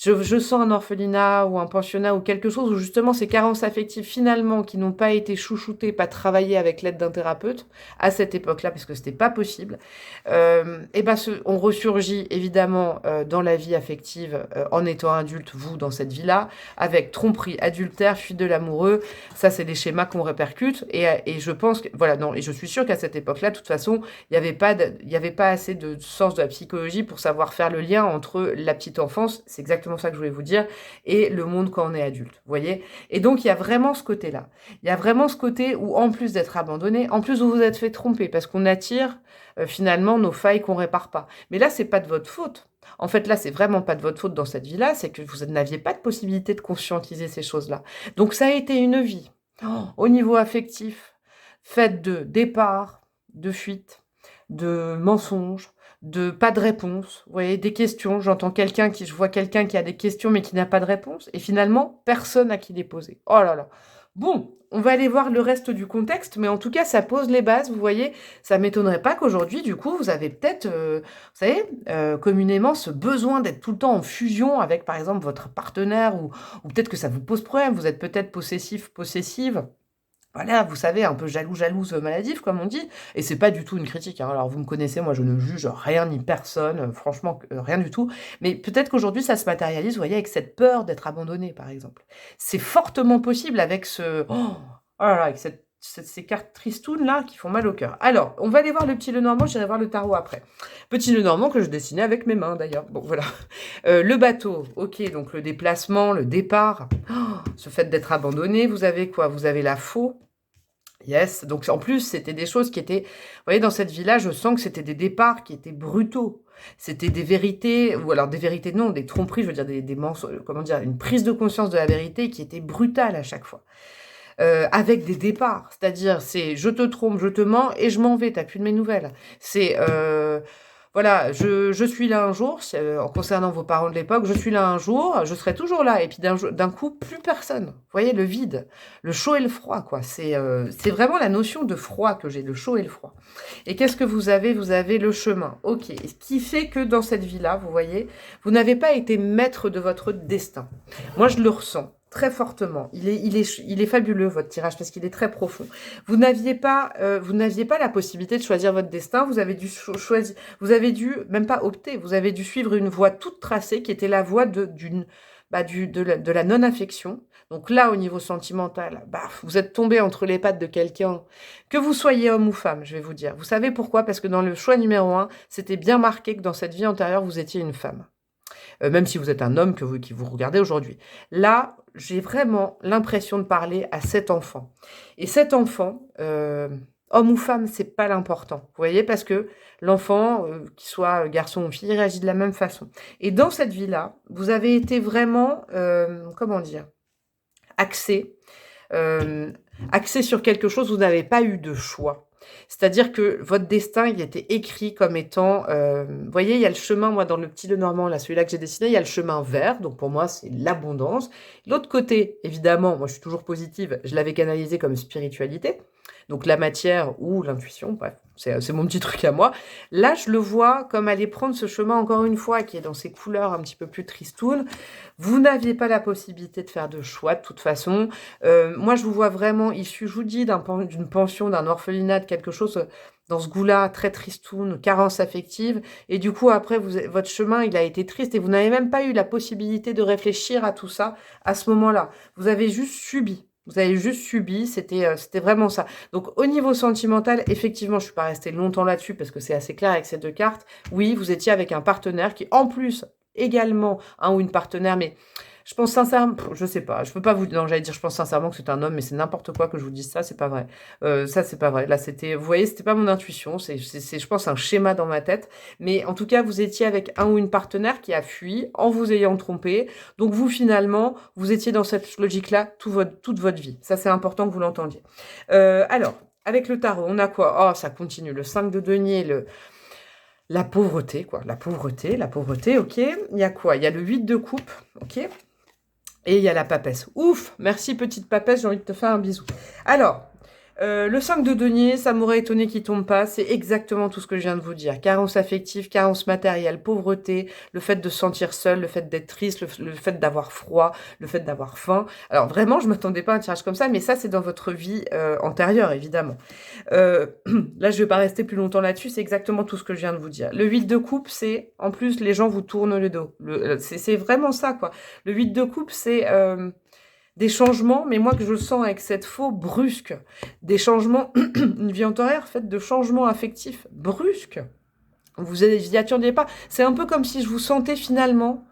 je sens un orphelinat ou un pensionnat ou quelque chose où justement ces carences affectives finalement qui n'ont pas été chouchoutées, pas travaillées avec l'aide d'un thérapeute à cette époque-là, parce que c'était pas possible. Et ben on ressurgit évidemment dans la vie affective en étant adulte, vous dans cette vie-là, avec tromperie, adultère, fuite de l'amoureux. Ça, c'est des schémas qu'on répercute. Et je pense que voilà, non, et je suis sûre qu'à cette époque-là, de toute façon, il y avait pas assez de sens de la psychologie pour savoir faire le lien entre la petite enfance, c'est exactement ça que je voulais vous dire, et le monde quand on est adulte. Vous voyez? Et donc il y a vraiment ce côté-là. Il y a vraiment ce côté où en plus d'être abandonné, en plus vous vous êtes fait tromper parce qu'on attire finalement nos failles qu'on répare pas. Mais là, c'est pas de votre faute. En fait, là, c'est vraiment pas de votre faute dans cette vie-là, c'est que vous n'aviez pas de possibilité de conscientiser ces choses-là. Donc ça a été une vie, au niveau affectif, faite de départ, de fuite, de mensonges, de pas de réponse. Vous voyez, des questions. Je vois quelqu'un qui a des questions mais qui n'a pas de réponse. Et finalement, personne à qui les poser. Oh là là. Bon, on va aller voir le reste du contexte, mais en tout cas, ça pose les bases. Vous voyez, ça m'étonnerait pas qu'aujourd'hui, du coup, vous avez peut-être, vous savez, communément, ce besoin d'être tout le temps en fusion avec, par exemple, votre partenaire, ou peut-être que ça vous pose problème. Vous êtes peut-être possessif, possessive. Voilà, vous savez, un peu jaloux, jalouse, maladif, comme on dit. Et c'est pas du tout une critique, hein. Alors, vous me connaissez, moi, je ne juge rien ni personne, franchement, rien du tout. Mais peut-être qu'aujourd'hui, ça se matérialise, vous voyez, avec cette peur d'être abandonné, par exemple. C'est fortement possible avec oh là là, avec ces cartes tristounes, là, qui font mal au cœur. Alors, on va aller voir le petit Lenormand, j'irai voir le tarot après. Petit Lenormand que je dessinais avec mes mains, d'ailleurs. Bon, voilà. Le bateau, ok, donc le déplacement, le départ, ce fait d'être abandonné, vous avez quoi? Vous avez la faux. Yes, donc en plus, c'était des choses qui étaient... Vous voyez, dans cette vie-là, je sens que c'était des départs qui étaient brutaux. C'était des vérités, ou alors des vérités non, des tromperies, je veux dire, des mensonges, comment dire, une prise de conscience de la vérité qui était brutale à chaque fois. Avec des départs, c'est-à-dire, c'est je te trompe, je te mens et je m'en vais, t'as plus de mes nouvelles. C'est... voilà, je suis là un jour, en concernant vos parents de l'époque, je suis là un jour, je serai toujours là, et puis d'un coup, plus personne. Vous voyez, le vide, le chaud et le froid, quoi. C'est vraiment la notion de froid que j'ai, le chaud et le froid. Et qu'est-ce que vous avez? Vous avez le chemin, ok. Ce qui fait que dans cette vie-là, vous voyez, vous n'avez pas été maître de votre destin. Moi, je le ressens très fortement. Il est fabuleux, votre tirage, parce qu'il est très profond. Vous n'aviez pas la possibilité de choisir votre destin, vous avez dû choisir, vous avez dû, même pas opter, vous avez dû suivre une voie toute tracée qui était la voie de la non-affection. Donc là, au niveau sentimental, vous êtes tombé entre les pattes de quelqu'un, que vous soyez homme ou femme, je vais vous dire. Vous savez pourquoi? Parce que dans le choix numéro 1, c'était bien marqué que dans cette vie antérieure, vous étiez une femme. Même si vous êtes un homme qui vous regardez aujourd'hui. Là, j'ai vraiment l'impression de parler à cet enfant. Et cet enfant, homme ou femme, c'est pas l'important. Vous voyez, parce que l'enfant, qu'il soit garçon ou fille, il réagit de la même façon. Et dans cette vie-là, vous avez été vraiment, comment dire, axé, axé sur quelque chose, vous n'avez pas eu de choix. C'est-à-dire que votre destin, il était écrit comme étant... vous voyez, il y a le chemin, moi, dans le petit Lenormand, là, celui-là que j'ai dessiné, il y a le chemin vert, donc pour moi, c'est l'abondance. L'autre côté, évidemment, moi, je suis toujours positive, je l'avais canalisé comme spiritualité, donc la matière ou l'intuition, bref, c'est mon petit truc à moi. Là, je le vois comme aller prendre ce chemin, encore une fois, qui est dans ces couleurs un petit peu plus tristounes. Vous n'aviez pas la possibilité de faire de choix, de toute façon. Moi, je vous vois vraiment issu, je vous dis, d'une pension, d'un orphelinat, de quelque chose dans ce goût-là, très tristoun, carence affective. Et du coup, après, votre chemin, il a été triste et vous n'avez même pas eu la possibilité de réfléchir à tout ça à ce moment-là. Vous avez juste subi. Vous avez juste subi, c'était vraiment ça. Donc, au niveau sentimental, effectivement, je ne suis pas restée longtemps là-dessus parce que c'est assez clair avec ces deux cartes. Oui, vous étiez avec un partenaire qui, en plus, également, un ou une partenaire, mais je pense sincèrement, je sais pas, je peux pas vous dire, non, j'allais dire, je pense sincèrement que c'est un homme, mais c'est n'importe quoi que je vous dise ça, c'est pas vrai. Ça, c'est pas vrai. Là, vous voyez, c'était pas mon intuition, c'est, je pense, un schéma dans ma tête. Mais en tout cas, vous étiez avec un ou une partenaire qui a fui en vous ayant trompé. Donc, vous, finalement, vous étiez dans cette logique-là toute votre vie. Ça, c'est important que vous l'entendiez. Alors, avec le tarot, on a quoi? Oh, ça continue. Le 5 de denier, la pauvreté, quoi. La pauvreté, ok. Il y a quoi? Il y a le 8 de coupe, ok. Et il y a la papesse. Ouf, merci petite papesse, j'ai envie de te faire un bisou. Alors, le 5 de denier, ça m'aurait étonné qu'il tombe pas. C'est exactement tout ce que je viens de vous dire. Carence affective, carence matérielle, pauvreté, le fait de se sentir seul, le fait d'être triste, le fait d'avoir froid, le fait d'avoir faim. Alors vraiment, je ne m'attendais pas à un tirage comme ça, mais ça, c'est dans votre vie antérieure, évidemment. Là, je ne vais pas rester plus longtemps là-dessus. C'est exactement tout ce que je viens de vous dire. Le 8 de coupe, c'est, en plus, les gens vous tournent le dos. C'est vraiment ça, quoi. Le 8 de coupe, c'est... des changements, mais moi que je sens avec cette faux brusque, des changements, une vie antérieure faite de changements affectifs brusques. Vous y attendiez pas. C'est un peu comme si je vous sentais finalement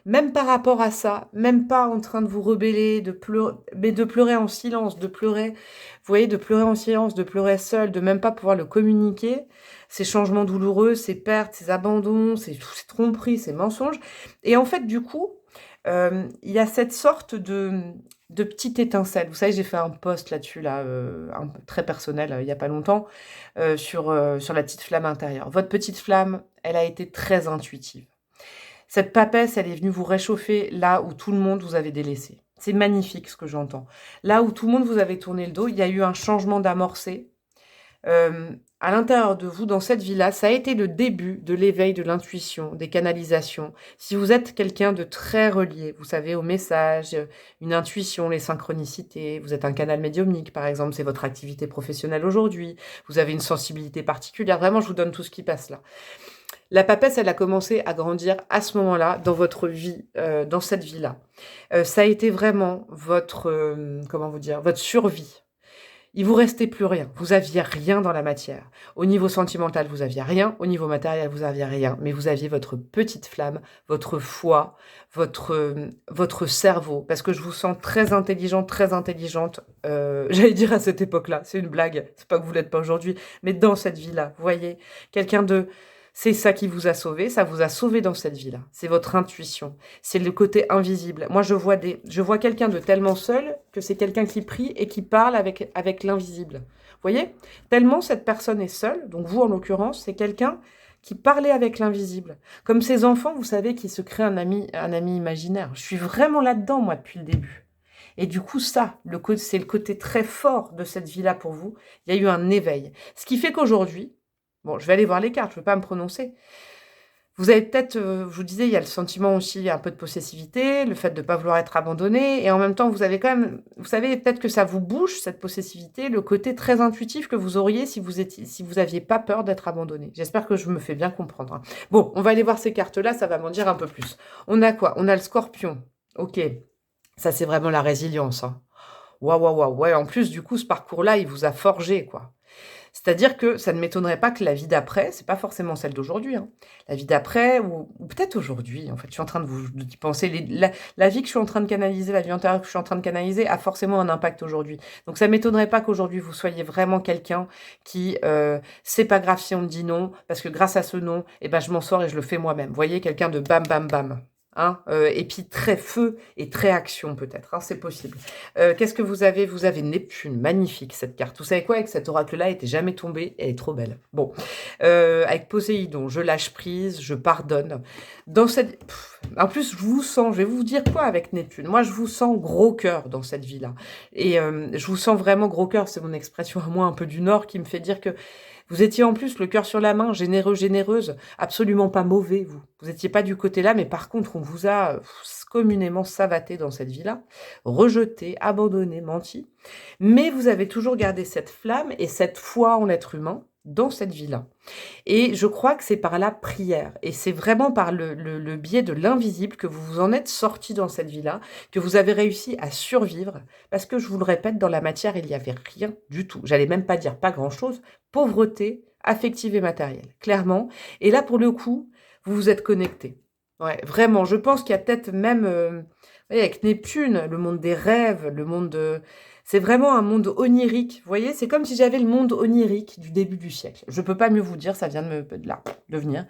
même par rapport à ça, même pas en train de vous rebeller, de pleurer, mais de pleurer en silence, de pleurer, vous voyez, de pleurer en silence, de pleurer seul, de même pas pouvoir le communiquer, ces changements douloureux, ces pertes, ces abandons, ces tromperies, ces mensonges. Et en fait, du coup, il y a cette sorte de petite étincelle. Vous savez, j'ai fait un post là-dessus, là, très personnel, il y a pas longtemps, sur la petite flamme intérieure. Votre petite flamme, elle a été très intuitive. Cette papesse, elle est venue vous réchauffer là où tout le monde vous avait délaissé. C'est magnifique ce que j'entends. Là où tout le monde vous avait tourné le dos, il y a eu un changement d'amorcé. À l'intérieur de vous, dans cette vie-là, ça a été le début de l'éveil de l'intuition, des canalisations. Si vous êtes quelqu'un de très relié, vous savez, au message, une intuition, les synchronicités, vous êtes un canal médiumnique, par exemple, c'est votre activité professionnelle aujourd'hui, vous avez une sensibilité particulière, vraiment, je vous donne tout ce qui passe là. La papesse, elle a commencé à grandir à ce moment-là, dans votre vie, dans cette vie-là. Ça a été vraiment votre, comment vous dire, votre survie. Il vous restait plus rien. Vous aviez rien dans la matière. Au niveau sentimental, vous aviez rien. Au niveau matériel, vous aviez rien. Mais vous aviez votre petite flamme, votre foi, votre cerveau. Parce que je vous sens très intelligente, très intelligente. J'allais dire à cette époque-là. C'est une blague. C'est pas que vous l'êtes pas aujourd'hui. Mais dans cette vie-là, vous voyez, quelqu'un de... C'est ça qui vous a sauvé, ça vous a sauvé dans cette vie-là. C'est votre intuition, c'est le côté invisible. Moi, je vois quelqu'un de tellement seul que c'est quelqu'un qui prie et qui parle avec l'invisible. Vous voyez? Tellement cette personne est seule, donc vous en l'occurrence, c'est quelqu'un qui parlait avec l'invisible. Comme ces enfants, vous savez, qui se créent un ami imaginaire. Je suis vraiment là-dedans, moi, depuis le début. Et du coup, ça, c'est le côté très fort de cette vie-là pour vous. Il y a eu un éveil. Ce qui fait qu'aujourd'hui, bon, je vais aller voir les cartes, je ne veux pas me prononcer. Vous avez peut-être, je vous disais, il y a le sentiment aussi un peu de possessivité, le fait de ne pas vouloir être abandonné, et en même temps, vous avez quand même, vous savez, peut-être que ça vous bouge, cette possessivité, le côté très intuitif que vous auriez si vous aviez pas peur d'être abandonné. J'espère que je me fais bien comprendre, hein. Bon, on va aller voir ces cartes-là, ça va m'en dire un peu plus. On a quoi? On a le Scorpion. Ok, ça c'est vraiment la résilience, hein. Waouh, waouh, waouh. Ouais, en plus, du coup, ce parcours-là, il vous a forgé, quoi. C'est-à-dire que ça ne m'étonnerait pas que la vie d'après, c'est pas forcément celle d'aujourd'hui, hein. La vie d'après, ou peut-être aujourd'hui, en fait, je suis en train d'y penser. La vie que je suis en train de canaliser, la vie antérieure que je suis en train de canaliser, a forcément un impact aujourd'hui. Donc ça m'étonnerait pas qu'aujourd'hui, vous soyez vraiment quelqu'un qui, c'est pas grave si on me dit non, parce que grâce à ce non, eh ben, je m'en sors et je le fais moi-même. Vous voyez, quelqu'un de bam, bam, bam. Hein, et puis très feu et très action peut-être, hein, c'est possible. Qu'est-ce que vous avez? Vous avez Neptune, magnifique cette carte. Vous savez quoi? Avec cet oracle-là, elle n'était jamais tombée, elle est trop belle. Bon, avec Poséidon, je lâche prise, je pardonne. Dans cette... En plus, je vous sens, je vais vous dire quoi avec Neptune? Moi, je vous sens gros cœur dans cette vie-là. Et je vous sens vraiment gros cœur, c'est mon expression à moi un peu du Nord qui me fait dire que vous étiez en plus le cœur sur la main, généreux, généreuse, absolument pas mauvais, vous. Vous n'étiez pas du côté là, mais par contre, on vous a communément savaté dans cette vie-là, rejeté, abandonné, menti. Mais vous avez toujours gardé cette flamme et cette foi en l'être humain dans cette vie-là. Et je crois que c'est par la prière. Et c'est vraiment par le biais de l'invisible que vous vous en êtes sorti dans cette vie-là, que vous avez réussi à survivre. Parce que je vous le répète, dans la matière, il n'y avait rien du tout. J'allais même pas dire pas grand-chose. Pauvreté affective et matérielle, clairement. Et là, pour le coup, vous vous êtes connecté. Ouais, vraiment. Je pense qu'il y a peut-être même, vous voyez, avec Neptune, le monde des rêves, le monde de... C'est vraiment un monde onirique. Vous voyez, c'est comme si j'avais le monde onirique du début du siècle. Je ne peux pas mieux vous dire, ça vient de là, de venir.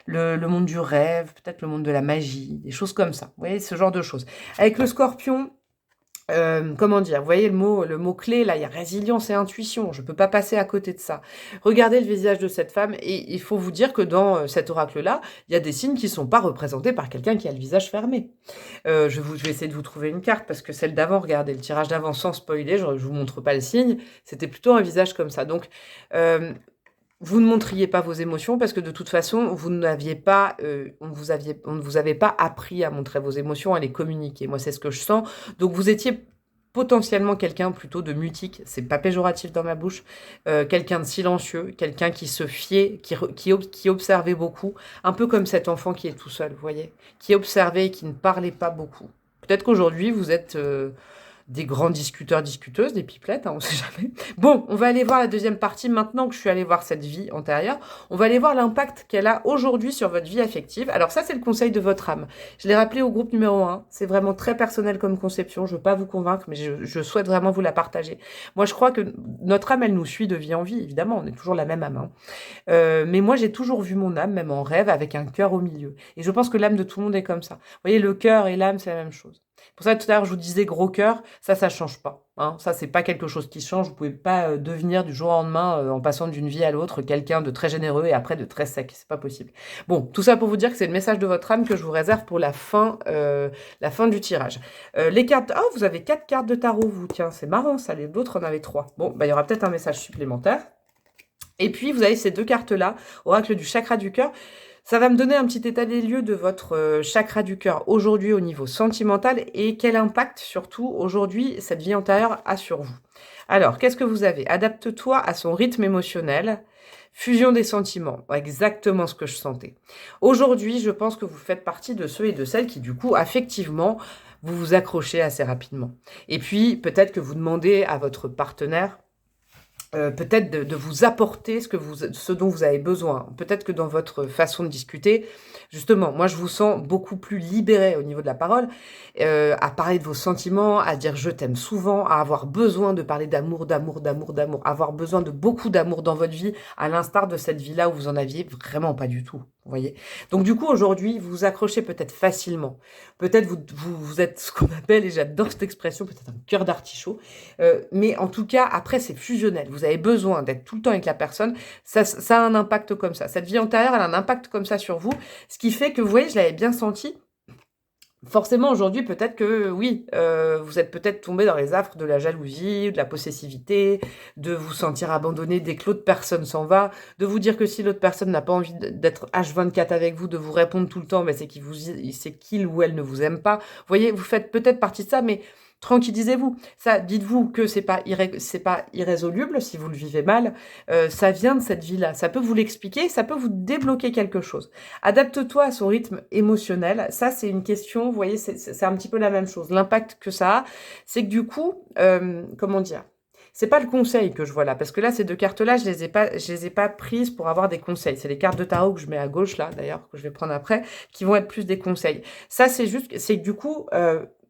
Le monde du rêve, peut-être le monde de la magie, des choses comme ça. Vous voyez, ce genre de choses. Avec le Scorpion, comment dire, vous voyez le mot clé, là, il y a résilience et intuition. Je ne peux pas passer à côté de ça. Regardez le visage de cette femme et il faut vous dire que dans cet oracle-là, il y a des signes qui ne sont pas représentés par quelqu'un qui a le visage fermé. Je vais essayer de vous trouver une carte parce que celle d'avant, regardez, le tirage d'avant sans spoiler, je ne vous montre pas le signe, c'était plutôt un visage comme ça. Donc, vous ne montriez pas vos émotions parce que de toute façon, vous n'aviez pas, on ne vous avait pas appris à montrer vos émotions, à les communiquer. Moi, c'est ce que je sens. Donc, vous étiez potentiellement quelqu'un plutôt de mutique, c'est pas péjoratif dans ma bouche, quelqu'un de silencieux, quelqu'un qui se fiait, qui observait beaucoup, un peu comme cet enfant qui est tout seul, vous voyez, qui observait et qui ne parlait pas beaucoup. Peut-être qu'aujourd'hui, vous êtes des grands discuteurs, discuteuses, des pipelettes, hein, on sait jamais. Bon, on va aller voir la deuxième partie. Maintenant que je suis allée voir cette vie antérieure, on va aller voir l'impact qu'elle a aujourd'hui sur votre vie affective. Alors ça, c'est le conseil de votre âme. Je l'ai rappelé au groupe numéro 1. C'est vraiment très personnel comme conception. Je veux pas vous convaincre, mais je souhaite vraiment vous la partager. Moi, je crois que notre âme, elle nous suit de vie en vie. Évidemment, on est toujours la même âme, hein. Mais moi, j'ai toujours vu mon âme, même en rêve, avec un cœur au milieu. Et je pense que l'âme de tout le monde est comme ça. Vous voyez, le cœur et l'âme, c'est la même chose. Pour ça, tout à l'heure, je vous disais gros cœur, ça change pas, hein. Ça, c'est pas quelque chose qui change. Vous pouvez pas devenir du jour au lendemain, en passant d'une vie à l'autre, quelqu'un de très généreux et après de très sec. C'est pas possible. Bon, tout ça pour vous dire que c'est le message de votre âme que je vous réserve pour la fin du tirage. Les cartes... Oh, vous avez 4 cartes de tarot, vous. Tiens, c'est marrant, ça. Les autres en avaient 3. Bon, bah, il y aura peut-être un message supplémentaire. Et puis, vous avez ces 2 cartes-là, oracle du chakra du cœur. Ça va me donner un petit état des lieux de votre chakra du cœur aujourd'hui au niveau sentimental et quel impact, surtout, aujourd'hui, cette vie antérieure a sur vous. Alors, qu'est-ce que vous avez? Adapte-toi à son rythme émotionnel. Fusion des sentiments, exactement ce que je sentais. Aujourd'hui, je pense que vous faites partie de ceux et de celles qui, du coup, affectivement, vous vous accrochez assez rapidement. Et puis, peut-être que vous demandez à votre partenaire peut-être de vous apporter ce dont vous avez besoin. Peut-être que dans votre façon de discuter, justement, moi je vous sens beaucoup plus libéré au niveau de la parole, à parler de vos sentiments, à dire je t'aime souvent, à avoir besoin de parler d'amour, avoir besoin de beaucoup d'amour dans votre vie, à l'instar de cette vie-là où vous en aviez vraiment pas du tout. Vous voyez. Donc du coup aujourd'hui vous vous accrochez peut-être facilement, peut-être vous êtes ce qu'on appelle, et j'adore cette expression, peut-être un cœur d'artichaut, mais en tout cas après c'est fusionnel. Vous avez besoin d'être tout le temps avec la personne, ça a un impact comme ça. Cette vie antérieure elle a un impact comme ça sur vous, ce qui fait que vous voyez, je l'avais bien senti. Forcément, aujourd'hui, peut-être que, oui, vous êtes peut-être tombé dans les affres de la jalousie, de la possessivité, de vous sentir abandonné dès que l'autre personne s'en va, de vous dire que si l'autre personne n'a pas envie d'être H24 avec vous, de vous répondre tout le temps, ben c'est qu'il ou elle ne vous aime pas. Vous voyez, vous faites peut-être partie de ça, mais tranquillisez-vous. Ça, dites-vous que c'est pas irrésoluble si vous le vivez mal. Ça vient de cette vie-là. Ça peut vous l'expliquer, ça peut vous débloquer quelque chose. Adapte-toi à son rythme émotionnel. Ça, c'est une question, vous voyez, c'est un petit peu la même chose. L'impact que ça a, c'est que du coup, comment dire, c'est pas le conseil que je vois là, parce que là, ces 2 cartes-là, je les ai pas prises pour avoir des conseils. C'est les cartes de tarot que je mets à gauche, là, d'ailleurs, que je vais prendre après, qui vont être plus des conseils. Ça, c'est juste, c'est que du coup,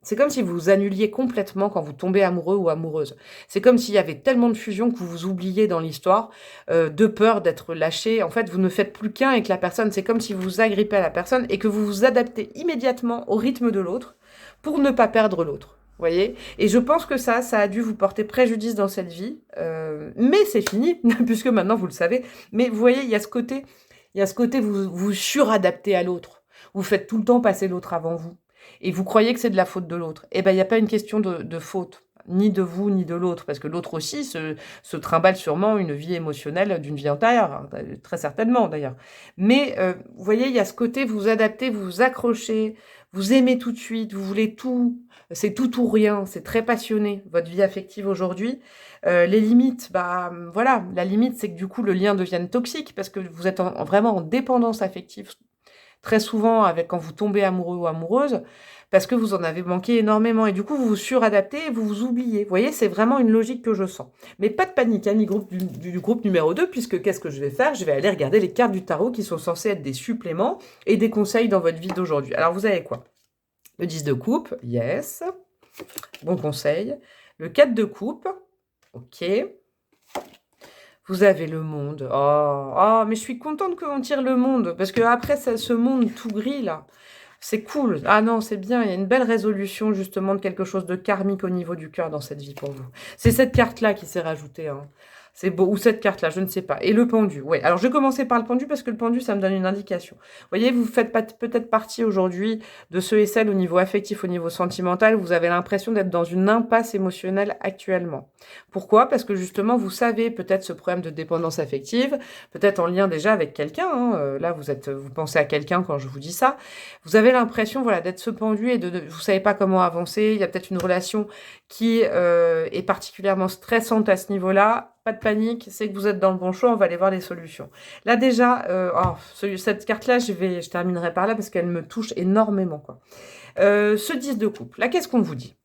c'est comme si vous vous annuliez complètement quand vous tombez amoureux ou amoureuse. C'est comme s'il y avait tellement de fusion que vous vous oubliez dans l'histoire, de peur d'être lâché. En fait, vous ne faites plus qu'un avec la personne. C'est comme si vous vous agrippez à la personne et que vous vous adaptez immédiatement au rythme de l'autre pour ne pas perdre l'autre. Vous voyez? Et je pense que ça a dû vous porter préjudice dans cette vie. Mais c'est fini, puisque maintenant vous le savez. Mais vous voyez, il y a ce côté, vous vous suradaptez à l'autre. Vous faites tout le temps passer l'autre avant vous. Et vous croyez que c'est de la faute de l'autre. Eh ben, il n'y a pas une question de faute, ni de vous, ni de l'autre, parce que l'autre aussi se trimballe sûrement une vie émotionnelle d'une vie antérieure, hein, très certainement d'ailleurs. Mais vous voyez, il y a ce côté, vous vous adaptez, vous vous accrochez, vous aimez tout de suite, vous voulez tout, c'est tout ou rien, c'est très passionné, votre vie affective aujourd'hui. Les limites, bah voilà, la limite c'est que du coup le lien devienne toxique, parce que vous êtes vraiment en dépendance affective, très souvent quand vous tombez amoureux ou amoureuse, parce que vous en avez manqué énormément. Et du coup, vous vous suradaptez et vous vous oubliez. Vous voyez, c'est vraiment une logique que je sens. Mais pas de panique, hein, ni du groupe numéro 2, puisque qu'est-ce que je vais faire? Je vais aller regarder les cartes du tarot qui sont censées être des suppléments et des conseils dans votre vie d'aujourd'hui. Alors, vous avez quoi? Le 10 de coupe, yes. Bon conseil. Le 4 de coupe, ok. Vous avez le monde. Oh, mais je suis contente qu'on tire le monde. Parce que après ce monde tout gris, là, c'est cool. Ah non, c'est bien. Il y a une belle résolution, justement, de quelque chose de karmique au niveau du cœur dans cette vie pour vous. C'est cette carte-là qui s'est rajoutée, hein. C'est beau. Ou cette carte-là, je ne sais pas. Et le pendu. Ouais. Alors, je vais commencer par le pendu parce que le pendu, ça me donne une indication. Vous voyez, vous faites peut-être partie aujourd'hui de ceux et celles au niveau affectif, au niveau sentimental. Vous avez l'impression d'être dans une impasse émotionnelle actuellement. Pourquoi? Parce que justement, vous savez peut-être ce problème de dépendance affective, peut-être en lien déjà avec quelqu'un, hein. Là, vous pensez à quelqu'un quand je vous dis ça. Vous avez l'impression, voilà, d'être ce pendu et vous savez pas comment avancer. Il y a peut-être une relation qui est particulièrement stressante à ce niveau-là. Pas de panique, c'est que vous êtes dans le bon choix, on va aller voir les solutions. Là déjà, cette carte-là, je terminerai par là parce qu'elle me touche énormément, quoi. Ce 10 de coupe, là, qu'est-ce qu'on vous dit?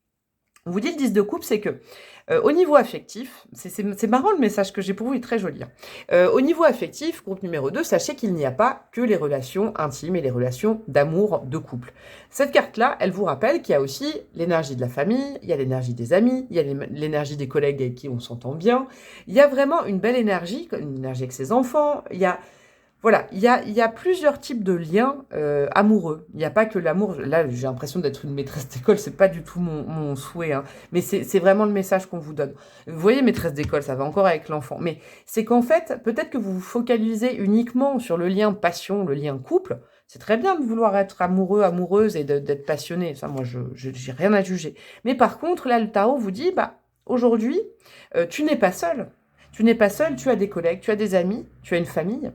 On vous dit le 10 de coupe, c'est que au niveau affectif, c'est marrant le message que j'ai pour vous, il est très joli. Au niveau affectif, groupe numéro 2, sachez qu'il n'y a pas que les relations intimes et les relations d'amour de couple. Cette carte-là, elle vous rappelle qu'il y a aussi l'énergie de la famille, il y a l'énergie des amis, il y a l'énergie des collègues avec qui on s'entend bien. Il y a vraiment une belle énergie, une énergie avec ses enfants, il y a... Voilà, il y a plusieurs types de liens amoureux. Il n'y a pas que l'amour. Là, j'ai l'impression d'être une maîtresse d'école, c'est pas du tout mon souhait, hein. Mais c'est vraiment le message qu'on vous donne. Vous voyez, maîtresse d'école, ça va encore avec l'enfant. Mais c'est qu'en fait, peut-être que vous vous focalisez uniquement sur le lien passion, le lien couple. C'est très bien de vouloir être amoureux, amoureuse et d'être passionné. Ça, moi, je j'ai rien à juger. Mais par contre, là, le tarot vous dit, bah, aujourd'hui, tu n'es pas seul. Tu n'es pas seul, tu as des collègues, tu as des amis, tu as une famille.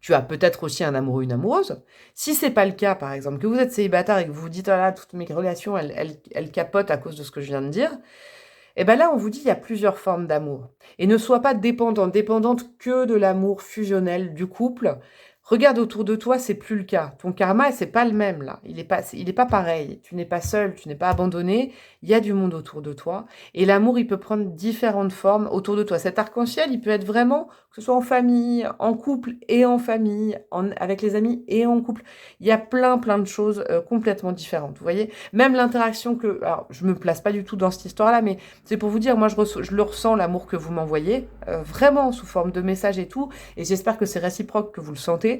Tu as peut-être aussi un amoureux, une amoureuse. Si c'est pas le cas, par exemple, que vous êtes célibataire et que vous vous dites, ah là, toutes mes relations, elles capotent à cause de ce que je viens de dire, et ben là, on vous dit, il y a plusieurs formes d'amour. Et ne sois pas dépendante que de l'amour fusionnel du couple. Regarde autour de toi, c'est plus le cas. Ton karma, c'est pas le même, là. Il est pas pareil. Tu n'es pas seul, tu n'es pas abandonné. Il y a du monde autour de toi. Et l'amour, il peut prendre différentes formes autour de toi. Cet arc-en-ciel, il peut être vraiment, que ce soit en famille, en couple et en famille, avec les amis et en couple. Il y a plein de choses complètement différentes. Vous voyez? Même l'interaction que, alors, je me place pas du tout dans cette histoire-là, mais c'est pour vous dire, moi, je le ressens, l'amour que vous m'envoyez, vraiment sous forme de message et tout. Et j'espère que c'est réciproque, que vous le sentez.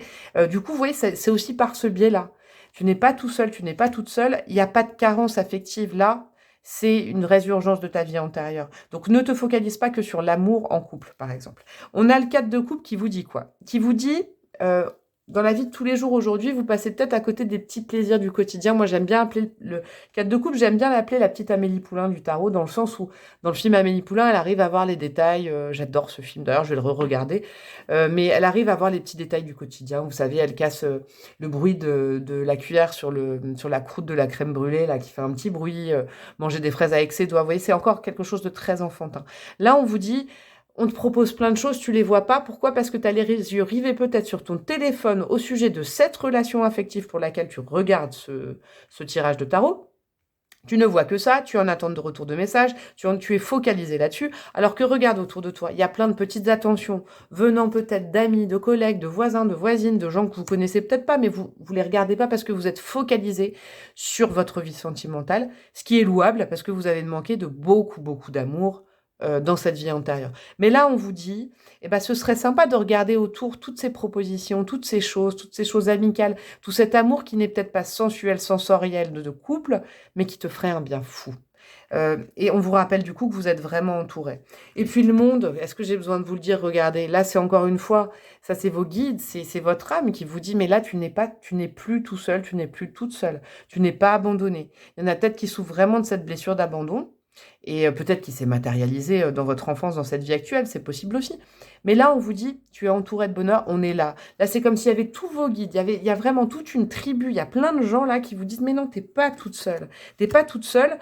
Du coup, vous voyez, c'est aussi par ce biais-là. Tu n'es pas tout seul, tu n'es pas toute seule. Il n'y a pas de carence affective là. C'est une résurgence de ta vie antérieure. Donc, ne te focalise pas que sur l'amour en couple, par exemple. On a le 4 de couple qui vous dit quoi? Qui vous dit, dans la vie de tous les jours aujourd'hui, vous passez peut-être à côté des petits plaisirs du quotidien. Moi, j'aime bien appeler le 4 de couple, j'aime bien l'appeler la petite Amélie Poulain du tarot, dans le sens où, dans le film Amélie Poulain, elle arrive à voir les détails. J'adore ce film, d'ailleurs, je vais le re-regarder. Mais elle arrive à voir les petits détails du quotidien. Vous savez, elle casse le bruit de la cuillère sur la croûte de la crème brûlée, là, qui fait un petit bruit. Manger des fraises avec ses doigts. Vous voyez, c'est encore quelque chose de très enfantin. Là, on vous dit... On te propose plein de choses, tu les vois pas. Pourquoi? Parce que tu as les yeux rivés peut-être sur ton téléphone au sujet de cette relation affective pour laquelle tu regardes ce tirage de tarot. Tu ne vois que ça, tu es en attente de retour de message, tu es focalisé là-dessus, alors que regarde autour de toi, il y a plein de petites attentions venant peut-être d'amis, de collègues, de voisins, de voisines, de gens que vous connaissez peut-être pas, mais vous les regardez pas parce que vous êtes focalisé sur votre vie sentimentale, ce qui est louable parce que vous avez manqué de beaucoup d'amour dans cette vie antérieure. Mais là, on vous dit, eh ben, ce serait sympa de regarder autour toutes ces propositions, toutes ces choses amicales, tout cet amour qui n'est peut-être pas sensuel, sensoriel de couple, mais qui te ferait un bien fou. Et on vous rappelle du coup que vous êtes vraiment entouré. Et puis le monde, est-ce que j'ai besoin de vous le dire? Regardez, là c'est encore une fois, ça c'est vos guides, c'est votre âme qui vous dit, mais là tu n'es plus tout seul, tu n'es plus toute seule, tu n'es pas abandonné. Il y en a peut-être qui souffrent vraiment de cette blessure d'abandon, et peut-être qu'il s'est matérialisé dans votre enfance, dans cette vie actuelle, c'est possible aussi. Mais là, on vous dit, tu es entouré de bonheur, on est là. Là, c'est comme s'il y avait tous vos guides, il y a vraiment toute une tribu, il y a plein de gens là qui vous disent, mais non, t'es pas toute seule. T'es pas toute seule,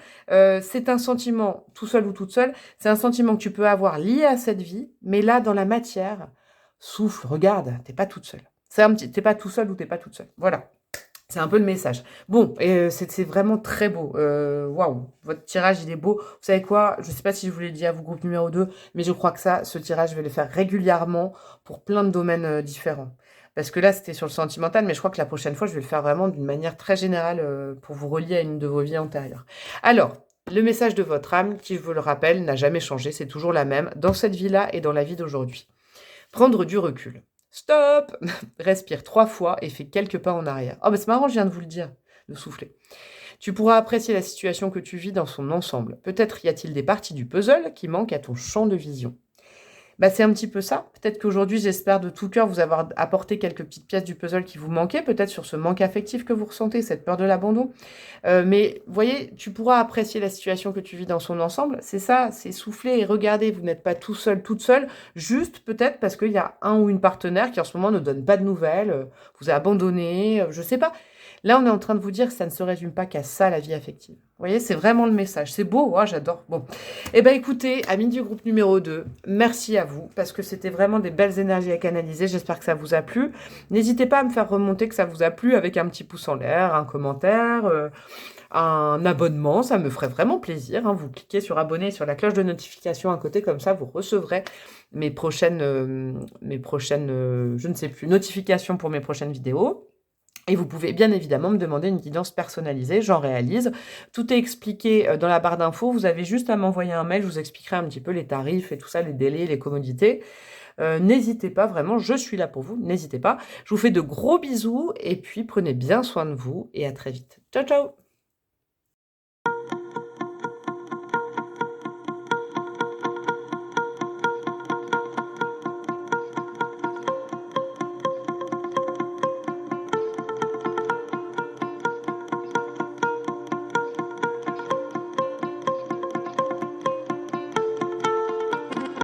c'est un sentiment, tout seul ou toute seule, c'est un sentiment que tu peux avoir lié à cette vie, mais là, dans la matière, souffle, regarde, t'es pas toute seule. T'es pas tout seul ou t'es pas toute seule. Voilà. C'est un peu le message. Bon, c'est vraiment très beau. Waouh, votre tirage, il est beau. Vous savez quoi? Je ne sais pas si je vous l'ai dit à vous, groupe numéro 2, mais je crois que ce tirage, je vais le faire régulièrement pour plein de domaines différents. Parce que là, c'était sur le sentimental, mais je crois que la prochaine fois, je vais le faire vraiment d'une manière très générale pour vous relier à une de vos vies antérieures. Alors, le message de votre âme, qui, je vous le rappelle, n'a jamais changé, c'est toujours la même, dans cette vie-là et dans la vie d'aujourd'hui. Prendre du recul. Stop! Respire 3 fois et fais quelques pas en arrière. Oh, mais c'est marrant, je viens de vous le dire, de souffler. Tu pourras apprécier la situation que tu vis dans son ensemble. Peut-être y a-t-il des parties du puzzle qui manquent à ton champ de vision. Bah, c'est un petit peu ça. Peut-être qu'aujourd'hui, j'espère de tout cœur vous avoir apporté quelques petites pièces du puzzle qui vous manquaient, peut-être sur ce manque affectif que vous ressentez, cette peur de l'abandon. Mais vous voyez, tu pourras apprécier la situation que tu vis dans son ensemble. C'est ça, c'est souffler et regarder. Vous n'êtes pas tout seul, toute seule, juste peut-être parce qu'il y a un ou une partenaire qui en ce moment ne donne pas de nouvelles, vous a abandonné, je sais pas. Là, on est en train de vous dire que ça ne se résume pas qu'à ça, la vie affective. Vous voyez, c'est vraiment le message. C'est beau, oh, j'adore. Bon, eh bien, écoutez, amis du groupe numéro 2, merci à vous, parce que c'était vraiment des belles énergies à canaliser. J'espère que ça vous a plu. N'hésitez pas à me faire remonter que ça vous a plu avec un petit pouce en l'air, un commentaire, un abonnement, ça me ferait vraiment plaisir, hein. Vous cliquez sur abonner, sur la cloche de notification à côté, comme ça vous recevrez je ne sais plus, notifications pour mes prochaines vidéos. Et vous pouvez bien évidemment me demander une guidance personnalisée, j'en réalise. Tout est expliqué dans la barre d'infos, vous avez juste à m'envoyer un mail, je vous expliquerai un petit peu les tarifs et tout ça, les délais, les commodités. N'hésitez pas, vraiment, je suis là pour vous, n'hésitez pas. Je vous fais de gros bisous et puis prenez bien soin de vous et à très vite. Ciao, ciao!